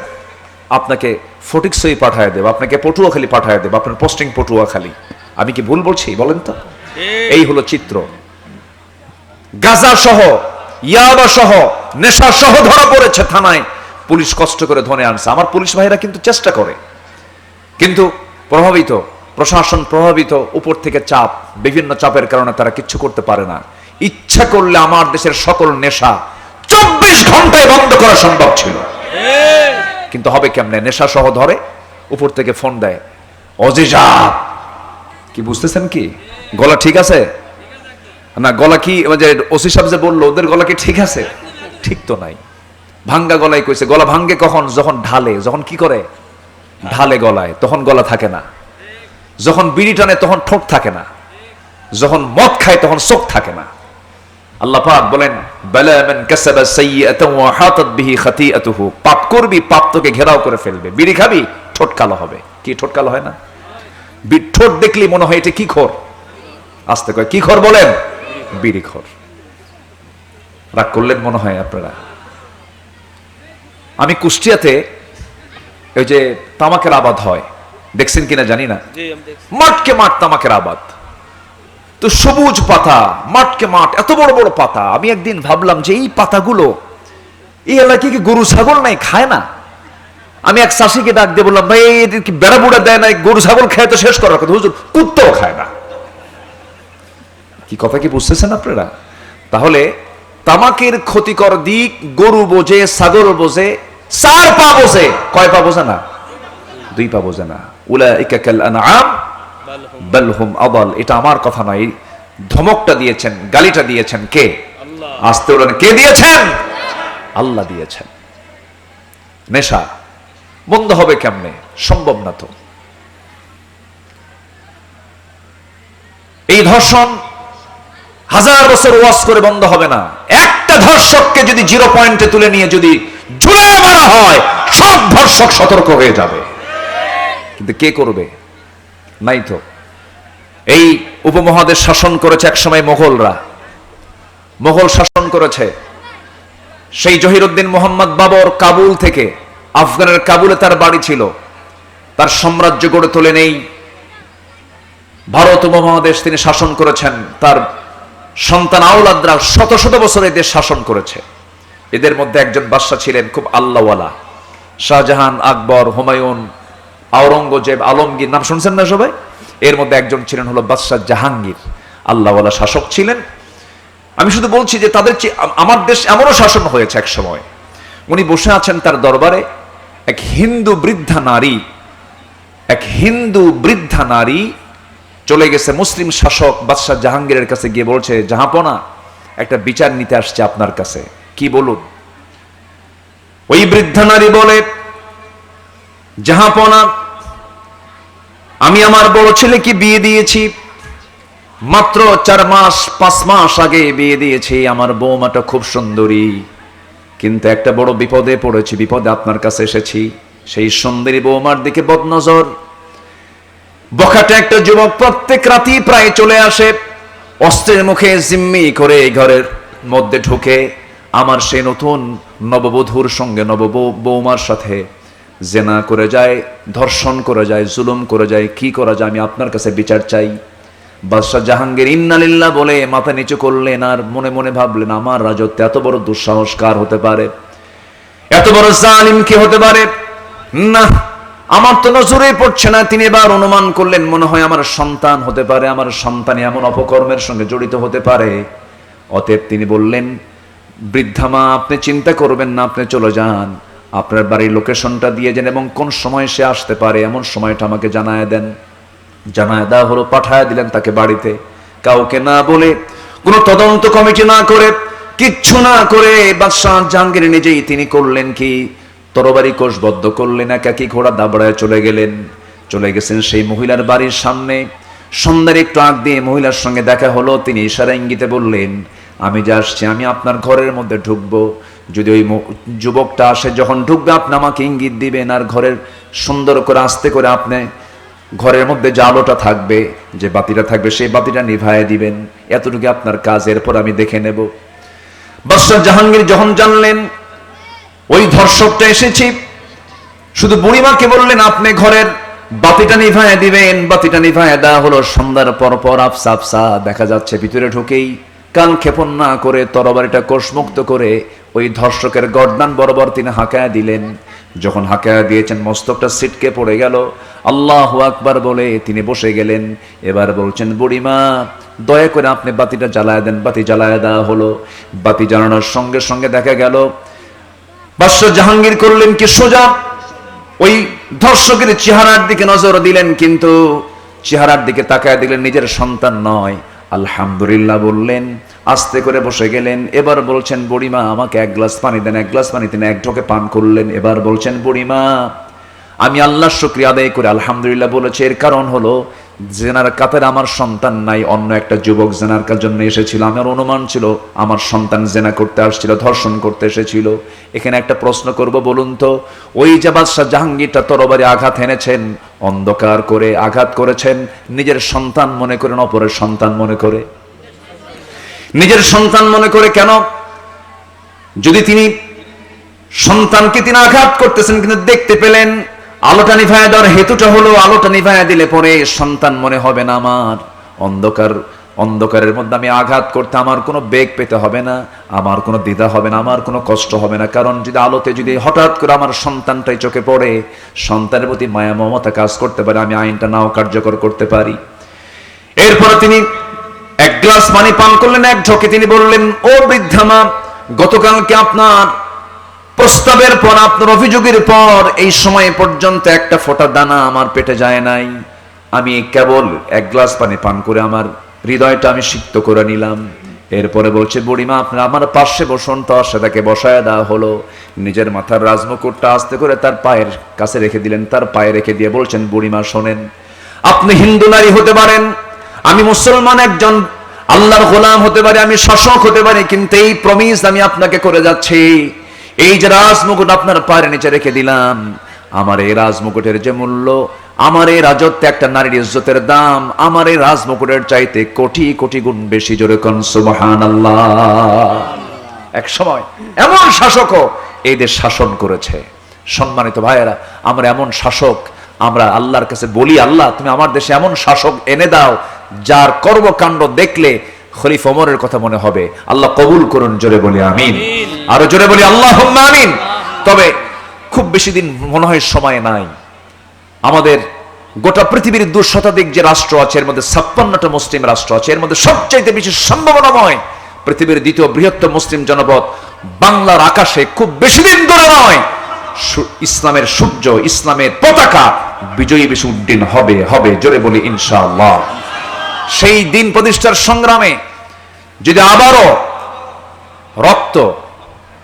Speaker 2: আপনাকে ফটিকছড়ি পাঠায় দেব, আপনাকে পটুয়াখালী পাঠায় দেব, আপনার পোস্টিং পটুয়াখালী। আমি কি ভুল বলছি? বলেন তো। এই হলো চিত্র। গাঁজা সহ, ইয়াবা সহ, নেশা সহ ধরা পড়েছে থানায়, পুলিশ কষ্ট করে ধরে আনছে। আমার পুলিশ ভাইরা কিন্তু চেষ্টা করে, কিন্তু প্রভাবিত, প্রশাসন প্রভাবিত, উপর থেকে চাপ, বিভিন্ন চাপের কারণে তারা কিচ্ছু করতে পারে না। ইচ্ছা করলে আমার দেশের সকল নেশা 24 ঘন্টায় বন্ধ করা সম্ভব ছিল, কিন্তু হবে কেমনে? নেশা সহ ধরে, উপর থেকে ফোন দেয়, অজিজা। কি বুঝতেছেন কি? গলা ঠিক আছে না? গলা কি ওসি সাহেব যে বললো, ওদের গলা কি ঠিক আছে? ঠিক তো নাই, ভাঙ্গা গলায় কইছে। গলা ভাঙ্গে কখন? যখন ঢালে, যখন কি করে? ঢালে গলায়, তখন গলা থাকে না। যখন বিড়ি টানে তখন ঠোঁট থাকে না, যখন মদ খায় তখন চোখ থাকে না। আল্লাহ পাক বলেন, বালা মান কাসাবা সাইয়্যাতান ওয়া হাতাত বিহি খাতিআতুহু, পাপ করবি, পাপ তোকে ঘেরাও করে ফেলবে। বিড়ি খাবি, ঠোঁট কালো হবে। কি ঠোঁট কালো হয় না? ঠোঁট দেখলি মনে হয় এটা কি খোর? আস্তে কয় কি খোর? বলেন, বিড়ি খোর। রাগ করলেন মনে হয় আপনারা। আমি কুষ্টিয়াতে ওই যে তামাকের আবাদ হয়, দেখছেন কিনা জানি না, মাঠকে মাঠ তামাকের আবাদ। তো সবুজ পাতা, মাঠকে মাঠ, এত বড় বড় পাতা। আমি একদিন ভাবলাম যে এই পাতাগুলো এই এলাকায় কি গরু ছাগল নাই, খায় না? আমি এক চাষিকে ডাক দিয়ে বললাম, ভাই এদের কি বেড়া বুড়া দেয় না? গরু ছাগল খায় তো শেষ করার কথা, হুজুর কুত্তাও খায় না। কি কথা কি বুঝতেছেন আপনারা? তাহলে তামাকের ক্ষতিকর দিক গরু বোঝে, ছাগল বোঝে, 4 পা বোঝে, কয় পা বোঝে না? 2 পা বোঝে না। উলাইকা কাল আনআম বাল হুম আদাল। এটা আমার কথা নয়, ধমকটা দিয়েছেন, গালিটা দিয়েছেন কে? আল্লাহ। আসতে বলেন, কে দিয়েছেন? আল্লাহ দিয়েছেন। নেশা বন্ধ হবে কেমনে? সম্ভব না তো। এই ধর্ষণ 1000 বছর ওয়াজ করে বন্ধ হবে না। একটা ধর্ষককে যদি 0 পয়েন্টে তুলে নিয়ে যদি ঝুলে করা হয়, সব ধর্ষক সতর্ক হয়ে যাবে। কিন্তু কে করবে? নাই তো। এই উপমহাদেশ শাসন করেছে একসময় মোগলরা, মোগল শাসন করেছে। সেই জহিরুদ্দিন মোহাম্মদ বাবর কাবুল থেকে, আফগানের কাবুলে তার বাড়ি ছিল, তার সাম্রাজ্য গড়ে তোলেন। এই ভারত উপমহাদেশ তিনি শাসন করেছেন। তার সন্তান আওলাদরা শত শত বছর এই দেশ শাসন করেছে। এদের মধ্যে একজন বাদশা ছিলেন খুব আল্লাহওয়ালা। শাহজাহান, আকবর, হুমায়ুন, আওরঙ্গজেব, আলমগীর নাম শুনছেন না সবাই? এর মধ্যে একজন ছিলেন হলো বাদশাহ জাহাঙ্গীর, আল্লাহওয়ালা শাসক ছিলেন। আমি শুধু বলছি যে তাদের আমার দেশ এমনও শাসন হয়েছে এক সময়। উনি বসে আছেন তার দরবারে, এক হিন্দু বৃদ্ধা নারী চলে গেছে মুসলিম শাসক বাদশাহ জাহাঙ্গীরের কাছে গিয়ে বলছে, জাহাপনা, একটা বিচার নিতে আসছে আপনার কাছে, কি বলুন? ওই বৃদ্ধা নারী বলে, জাহাপনা, আমি আমার বড় ছেলেকে বিয়ে দিয়েছি, মাত্র 4-5 মাস আগে বিয়ে দিয়েছি। আমার বৌমাটা খুব সুন্দরী, কিন্তু একটা বড় বিপদে পড়েছি, বিপদে আপনার কাছে এসেছি। সেই সুন্দরী বৌমার দিকে বদনজর। বখাটে একটা যুবক প্রত্যেক রাতি প্রায় চলে আসে, অস্ত্রের মুখে জিম্মি করে এই ঘরের মধ্যে ঢুকে আমার সেই নতুন নববধূর সঙ্গে, বৌমার সাথে জেনা করে যায়, ধর্ষণ করে যায়, জুলুম করে যায়। কি করা যায়? আমি আপনার কাছে বিচার চাই। বাদশাহ জাহাঙ্গীর ইন্নালিল্লাহ বলে মাথা নিচু করলেন, আর মনে মনে ভাবলেন, আমার রাজত্বে এত বড় দুঃসাহস কার হতে পারে? এত বড় জালিম কে হতে পারে? না, আমার তো নজরে পড়ছে না। তিনি এবার অনুমান করলেন, মনে হয় আমার সন্তান হতে পারে, আমার সন্তান এমন অপকর্মের সঙ্গে জড়িত হতে পারে। অতএব তিনি বললেন, বৃদ্ধা মা, আপনি চিন্তা করবেন না, আপনি চলে যান, আপনার বাড়ির লোকেশনটা দিয়ে যান এবং কোন সময় সে আসতে পারে এমন সময়টা আমাকে জানায় দেন। জানায় দেওয়া হলো, পাঠায় দিলেন তাকে বাড়িতে, কাউকে না বলে, কোনো তদন্ত কমিটি না করে, কিচ্ছু না করে বাদশাহ জাহাঙ্গীর নিজেই তিনি করলেন কি, তরবারি কোষবদ্ধ করলেন, একাকি ঘোড়া দাবড়ায় চলে গেছেন সেই মহিলার বাড়ির সামনে। সন্ধ্যার একটু আগ দিয়ে মহিলার সঙ্গে দেখা হলো। তিনি ইশারা ইঙ্গিতে বললেন, আমি যা আসছি, আমি আপনার ঘরের মধ্যে ঢুকবো, যদি ওই যুবকটা আসে, যখন ঢুকবে আপনি আমাকে ইঙ্গিত দিবেন, আর ঘরের সুন্দর করে আস্তে করে আপনি ঘরের মধ্যে যে আলোটা থাকবে, যে বাতিটা থাকবে, সেই বাতিটা নিভায়ে দিবেন। এতটুকু আপনার কাজ, এরপর আমি দেখে নেব। বাদশাহ জাহাঙ্গীর যখন জানলেন ওই ধর্ষকটা এসেছি, শুধু বুড়িমাকে বললেন, আপনি ঘরের বাতিটা নিভায়ে দিবেন। বাতিটা নিভায়ে দেওয়া হলো। সন্ধ্যার পর আফসা আফসা দেখা যাচ্ছে। ভিতরে ঢুকেই কান ক্ষেপণ না করে তরবারিটা কোষমুক্ত করে ওই ধর্ষকের গর্দান বরাবর তিনি হাঁকায়া দিলেন। যখন হাঁকায়া দিয়েছেন, মস্তকটা ছিটকে পড়ে গেল। আল্লাহু আকবার বলে তিনি বসে গেলেন। এবার বলছেন, বুড়িমা, দয়া করে আপনি বাতিটা জ্বালায় দেন। বাতি জ্বালায় দেওয়া হলো। বাতি জ্বালানোর সঙ্গে সঙ্গে দেখা গেল বাদশাহ জাহাঙ্গীর করলেন কি, সোজা ওই ধর্ষকের চেহারার দিকে নজর দিলেন, কিন্তু চেহারার দিকে তাকায় দিলেন, নিজের সন্তান নয়। আলহামদুলিল্লাহ বললেন, আস্তে করে বসে গেলেন। এবার বলছেন, বুড়িমা, আমাকে 1 গ্লাস পানি দেন। 1 গ্লাস পানি তিনি 1 ঢোকে পান করলেন। এবার বলছেন, বুড়িমা, আমি আল্লাহর শুকরিয়া আদায় করে আলহামদুলিল্লাহ বলেছে। এর কারণ হলো, জেনার কাতারে আমার সন্তান নাই, অন্য একটা যুবক জেনার জন্য এসেছিল। আমার অনুমান ছিল আমার সন্তান জেনা করতে আসছিল, ধর্ষণ করতে এসেছিল। এখানে একটা প্রশ্ন করব, বলুন তো, ওই যে বাদশাহ জাহাঙ্গীরটা তরবারি আঘাত এনেছেন, অন্ধকার করে আঘাত করেছেন, নিজের সন্তান মনে করেন, অপরের সন্তান মনে করে? নিজের সন্তান মনে করে কেন? যদি তিনি সন্তানকে তিনি আঘাত করতেছেন, কিন্তু দেখতে পেলেন, আলোটা নিভায়া দেওয়ার হেতুটা হলো, আলোটা নিভায়া দিলে পরে সন্তান মনে হবে না আমার। অন্ধকারের মধ্যে আমি আঘাত করতে আমার কোনো বেগ পেতে হবে না, আমার কোনো দ্বিধা হবে না, আমার কোনো কষ্ট হবে না। কারণ যদি আলোতে যদি হঠাৎ করে আমার সন্তানটাই চোখে পড়ে, সন্তানের প্রতি মায়া মমতা কাজ করতে পারে, আমি আইনটা নাও কার্যকর করতে পারি। এরপরে তিনি 1 গ্লাস পানি পান করলেন 1 ঢোকে। তিনি বললেন, ও বৃদ্ধা মা, গতকালকে আপনার প্রস্তাবের পর, আপনার অভিযোগের পর এই সময় পর্যন্ত একটা ফোঁটা দানা আমার পেটে যায় নাই। আমি কেবল 1 গ্লাস পানি পান করে আমার হৃদয়টা আমি সিক্ত করে নিলাম। এরপরে বলছে, বুড়িমা, আপনার আমার পাশে বসুন। তো সেটাকে বসায় দেওয়া হলো। নিজের মাথার রাজমুকুটটা আস্তে করে তার পায়ের কাছে রেখে দিলেন। তার পায়ে রেখে দিয়ে বলছেন, বুড়িমা শোনেন, আপনি হিন্দু নারী হতে পারেন, আমি মুসলমান একজন আল্লাহর গোলাম হতে পারি, আমি শাসক হতে পারি, কিন্তু এই প্রমিস আমি আপনাকে করে যাচ্ছি,
Speaker 1: এই যে রাজমুকুট আপনার পায়ের নিচে রেখে দিলাম, আমার এই রাজমুকুটের যে মূল্য, আমার এই রাজত্বে একটা নারীর ইজ্জতের দাম আমার এই রাজমুকুটের চাইতে কোটি কোটি গুণ বেশি। জোরে কোন সুবহানাল্লাহ। এক সময় এমন শাসকও এই দেশ শাসন করেছে। সম্মানিত ভাইয়েরা, আমরা এমন শাসক, আমরা আল্লাহর কাছে বলি, আল্লাহ তুমি আমার দেশে এমন শাসক এনে দাও যার কর্মকাণ্ড দেখলে খলিফা ওমরের কথা মনে হবে। আল্লাহ কবুল করুন, জোরে বলি আমিন। আরো জোরে বলি আল্লাহুম্মা আমিন। তবে খুব বেশি দিন মনে হয় সময় নাই। আমাদের গোটা পৃথিবীর 2 শতাধিক যে রাষ্ট্র আছে, এর মধ্যে 56টা মুসলিম রাষ্ট্র আছে। এর মধ্যে সবচাইতে বেশি সম্ভাবনাময় পৃথিবীর দ্বিতীয় বৃহত্তম মুসলিম জনপদ বাংলার আকাশে খুব বেশি দিন ধরে নয় ইসলামের সূর্য, ইসলামের পতাকা বিজয়ী বেশি উড্ডীন হবে হবে। জোরে বলি ইনশাআল্লাহ। সেই দিন প্রতিষ্ঠার সংগ্রামে যদি আবারও রক্ত,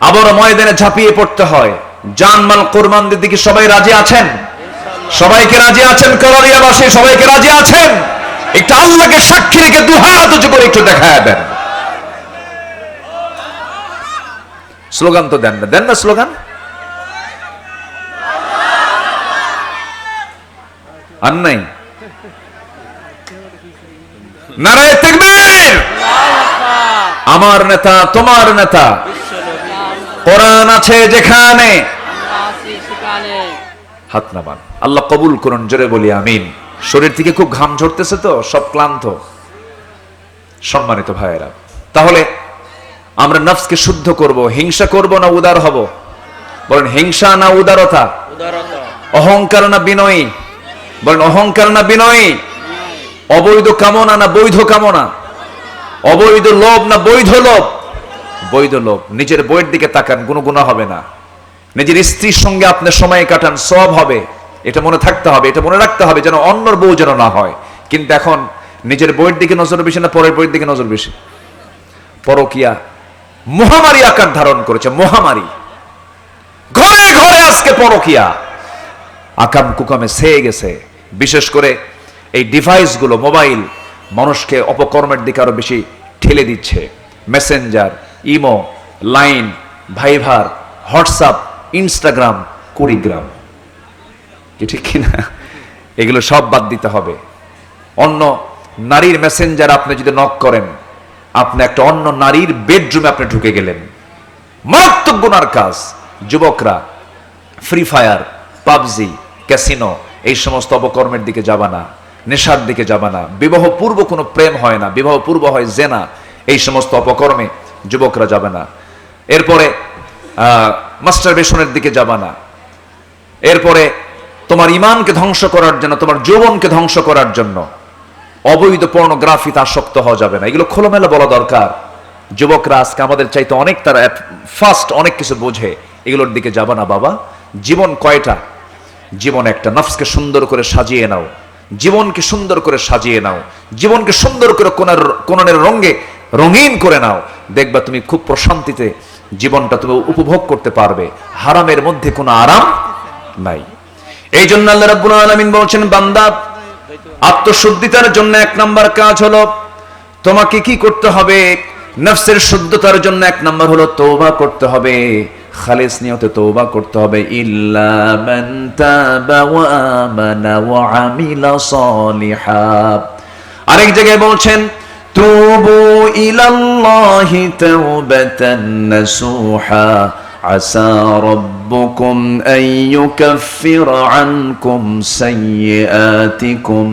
Speaker 1: আবারও ময়দানে ঝাঁপিয়ে পড়তে হয়, জানমাল কোরবানের দিকে সবাই রাজি আছেন? সবাইকে রাজি আছেন? কলারিয়াবাসী সবাইকে রাজি আছেন? একটু আল্লাহকে সাক্ষী রেখে 2 হাত উঁচু করে একটু দেখায় দেন। স্লোগান তো দেন না, দেন না স্লোগান? আর নাই? নারায়ে তাকবীর। আমার নেতা, তোমার নেতা, কোরআন আছে যেখানে, হাত নামান। আল্লাহ কবুল করুন, জোরে বলি আমিন। শরীর থেকে খুব ঘাম ঝরতেছে তো, সব ক্লান্ত। সম্মানিত ভাইয়েরা, তাহলে আমরা নফসকে শুদ্ধ করব, হিংসা করব না উদার হব? বলেন হিংসা না উদারতা? অহংকার না বিনয়ী? বলেন অহংকার না বিনয়ী? অবৈধ কামনা না বৈধ কামনা? অবৈধ লোভ না বৈধ লোভ? বৈধ লোভ। নিজের বইয়ের দিকে তাকান, কোনো গুনাহ হবে না। নিজের স্ত্রীর সঙ্গে আপনি সময় কাটান, সওয়াব হবে। এটা মনে থাকতে হবে, এটা মনে রাখতে হবে, যেন অন্যর বউ যেন না হয়। কিন্তু এখন নিজের বইয়ের দিকে নজর বেশি না পরের বইয়ের দিকে নজর বেশি? পরকিয়া মহামারী আকার ধারণ করেছে, মহামারী। ঘরে ঘরে আজকে পরকিয়া আকাম কুকামে ছেয়ে গেছে। বিশেষ করে এই ডিভাইসগুলো, মোবাইল, মানুষকে অপকর্মের দিকে আরো বেশি ঠেলে দিচ্ছে। Messenger, imo, Line, Viber, WhatsApp, Instagram, Kurigram, কি ঠিক কিনা? এগুলো সব বাদ দিতে হবে। অন্য নারীর মেসেঞ্জার আপনি যদি নক করেন, আপনি একটা অন্য নারীর বেডরুমে আপনি ঢুকে গেলেন। মারাত্মক গুনার কাজ। যুবকরা ফ্রি ফায়ার, পাবজি, ক্যাসিনো, এই সমস্ত অপকর্মের দিকে যাবা না, নেশার দিকে যাবা না। বিবাহ পূর্ব কোনো প্রেম হয় না, বিবাহ পূর্ব হয় জেনা। এই সমস্ত অপকর্মে যুবকরা যাবে না। এরপরে মাস্টারবেশনের দিকে যাবা না। এরপরে তোমার ইমানকে ধ্বংস করার জন্য, তোমার যৌবনকে ধ্বংস করার জন্য অবৈধ পর্নোগ্রাফিতে আসক্ত হওয়া যাবে না। এগুলো খোলামেলা বলা দরকার। যুবকরা আজকে আমাদের চাইতে অনেক, তারা ফাস্ট, অনেক কিছু বোঝে। এগুলোর দিকে যাবা না বাবা। জীবন কয়টা? জীবন একটা। নফসকে সুন্দর করে সাজিয়ে নাও, জীবনকে সুন্দর করে সাজিয়ে নাও, জীবনকে সুন্দর করে কোরআনের রঙে রঙিন করে নাও। দেখবা তুমি খুব প্রশান্তিতে জীবনটা তুমি উপভোগ করতে পারবে। হারামের মধ্যে কোনো আরাম নাই। এই জন্য আল্লাহ রাব্বুল আলামিন বলছেন, বান্দা আত্মশুদ্ধিতার জন্য 1 নাম্বার কাজ হলো তোমাকে কি করতে হবে? নফসের শুদ্ধতার জন্য 1 নাম্বার হলো তওবা করতে হবে। খালিস নিয়তে তওবা করতে হবে। ইল্লা মান তাবা ওয়া আমানা ওয়া আমিলা সলিহা। আরেক জায়গায় বলছেন, তুবু ইলাল্লাহি তাওবাতান নাসুহা আসা রাব্বুকুম আন ইউকাফিরা আনকুম সাইয়্যাতিকুম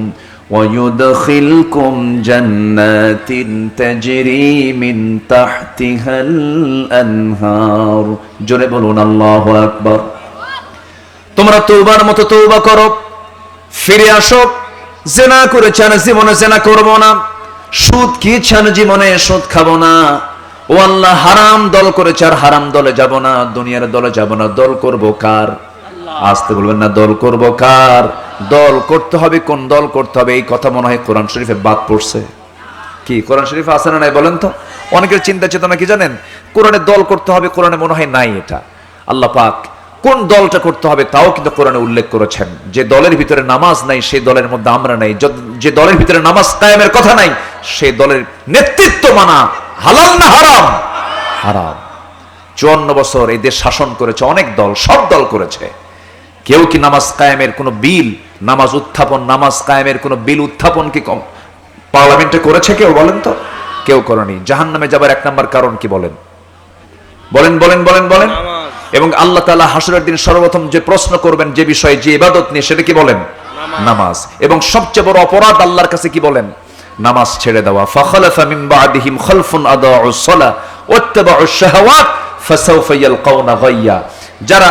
Speaker 1: ওয়া ইউদখিলকুম জান্নাতিন তাজরি মিন তাহতিহাল আনহার। জোরে বলুন আল্লাহু আকবার। তোমরা তওবার মতো তওবা করো, ফিরে আসো। জিনা করেছেন, জীবনে জিনা করব না। সুদ খেয়েছেন, জীবনে সুদ খাবো না। ও আল্লাহ, হারাম দল করেছে, আর হারাম দলে যাব না, দুনিয়ার দলে যাব না। দল করব কার? আসতে বলবেন না, দল করব কার? দল করতে হবে। কোন দল করতে হবে? এই কথা মনে হয় কোরআন শরীফে বাদ পড়ছে। কি কোরআন শরীফে আছে না নাই বলেন তো? অনেকের চিন্তা চেতনা কি জানেন? কোরআনে দল করতে হবে, কোরআনে মনে হয় নাই এটা। আল্লাহ পাক কোন দলটা করতে হবে তাও কিন্তু কোরআনে উল্লেখ করেছেন। যে দলের ভিতরে নামাজ নাই সেই দলের মধ্যে আমরা নাই। যে দলের ভিতরে নামাজ কায়েমের কথা নাই সেই দলের নেতৃত্ব মানা হালাল না হারাম? হারাম।
Speaker 2: 54 বছর এই দেশ শাসন করেছে অনেক দল, সব দল করেছে। কেউ কি নামাজ কায়েমের কোনো বিল, নামাজ উত্থাপন, নামাজ কায়েমের কোনো বিল উত্থাপন কি কম পার্লামেন্টে করেছে কেউ? বলেন তো, কেউ করেনি। জাহান্নামে যাবার 1 নম্বর কারণ কি বলেন? বলেন বলেন বলেন বলেন। এবং আল্লাহ তাআলা হাসরের দিন সর্বপ্রথম যে প্রশ্ন করবেন যে বিষয়ে, যে ইবাদত নিয়ে, সেটা কি বলেন? নামাজ। এবং সবচেয়ে বড় অপরাধ আল্লাহর কাছে কি বলেন? নামাজ ছেড়ে দেওয়া। ফাখালাফা মিন বা'দিহিম খালফুন আদাউস সালাহ ওয়াত্তাবাউশ শাহাওয়াত ফাসাউফা ইয়ালকাউনা গায়্যা। যারা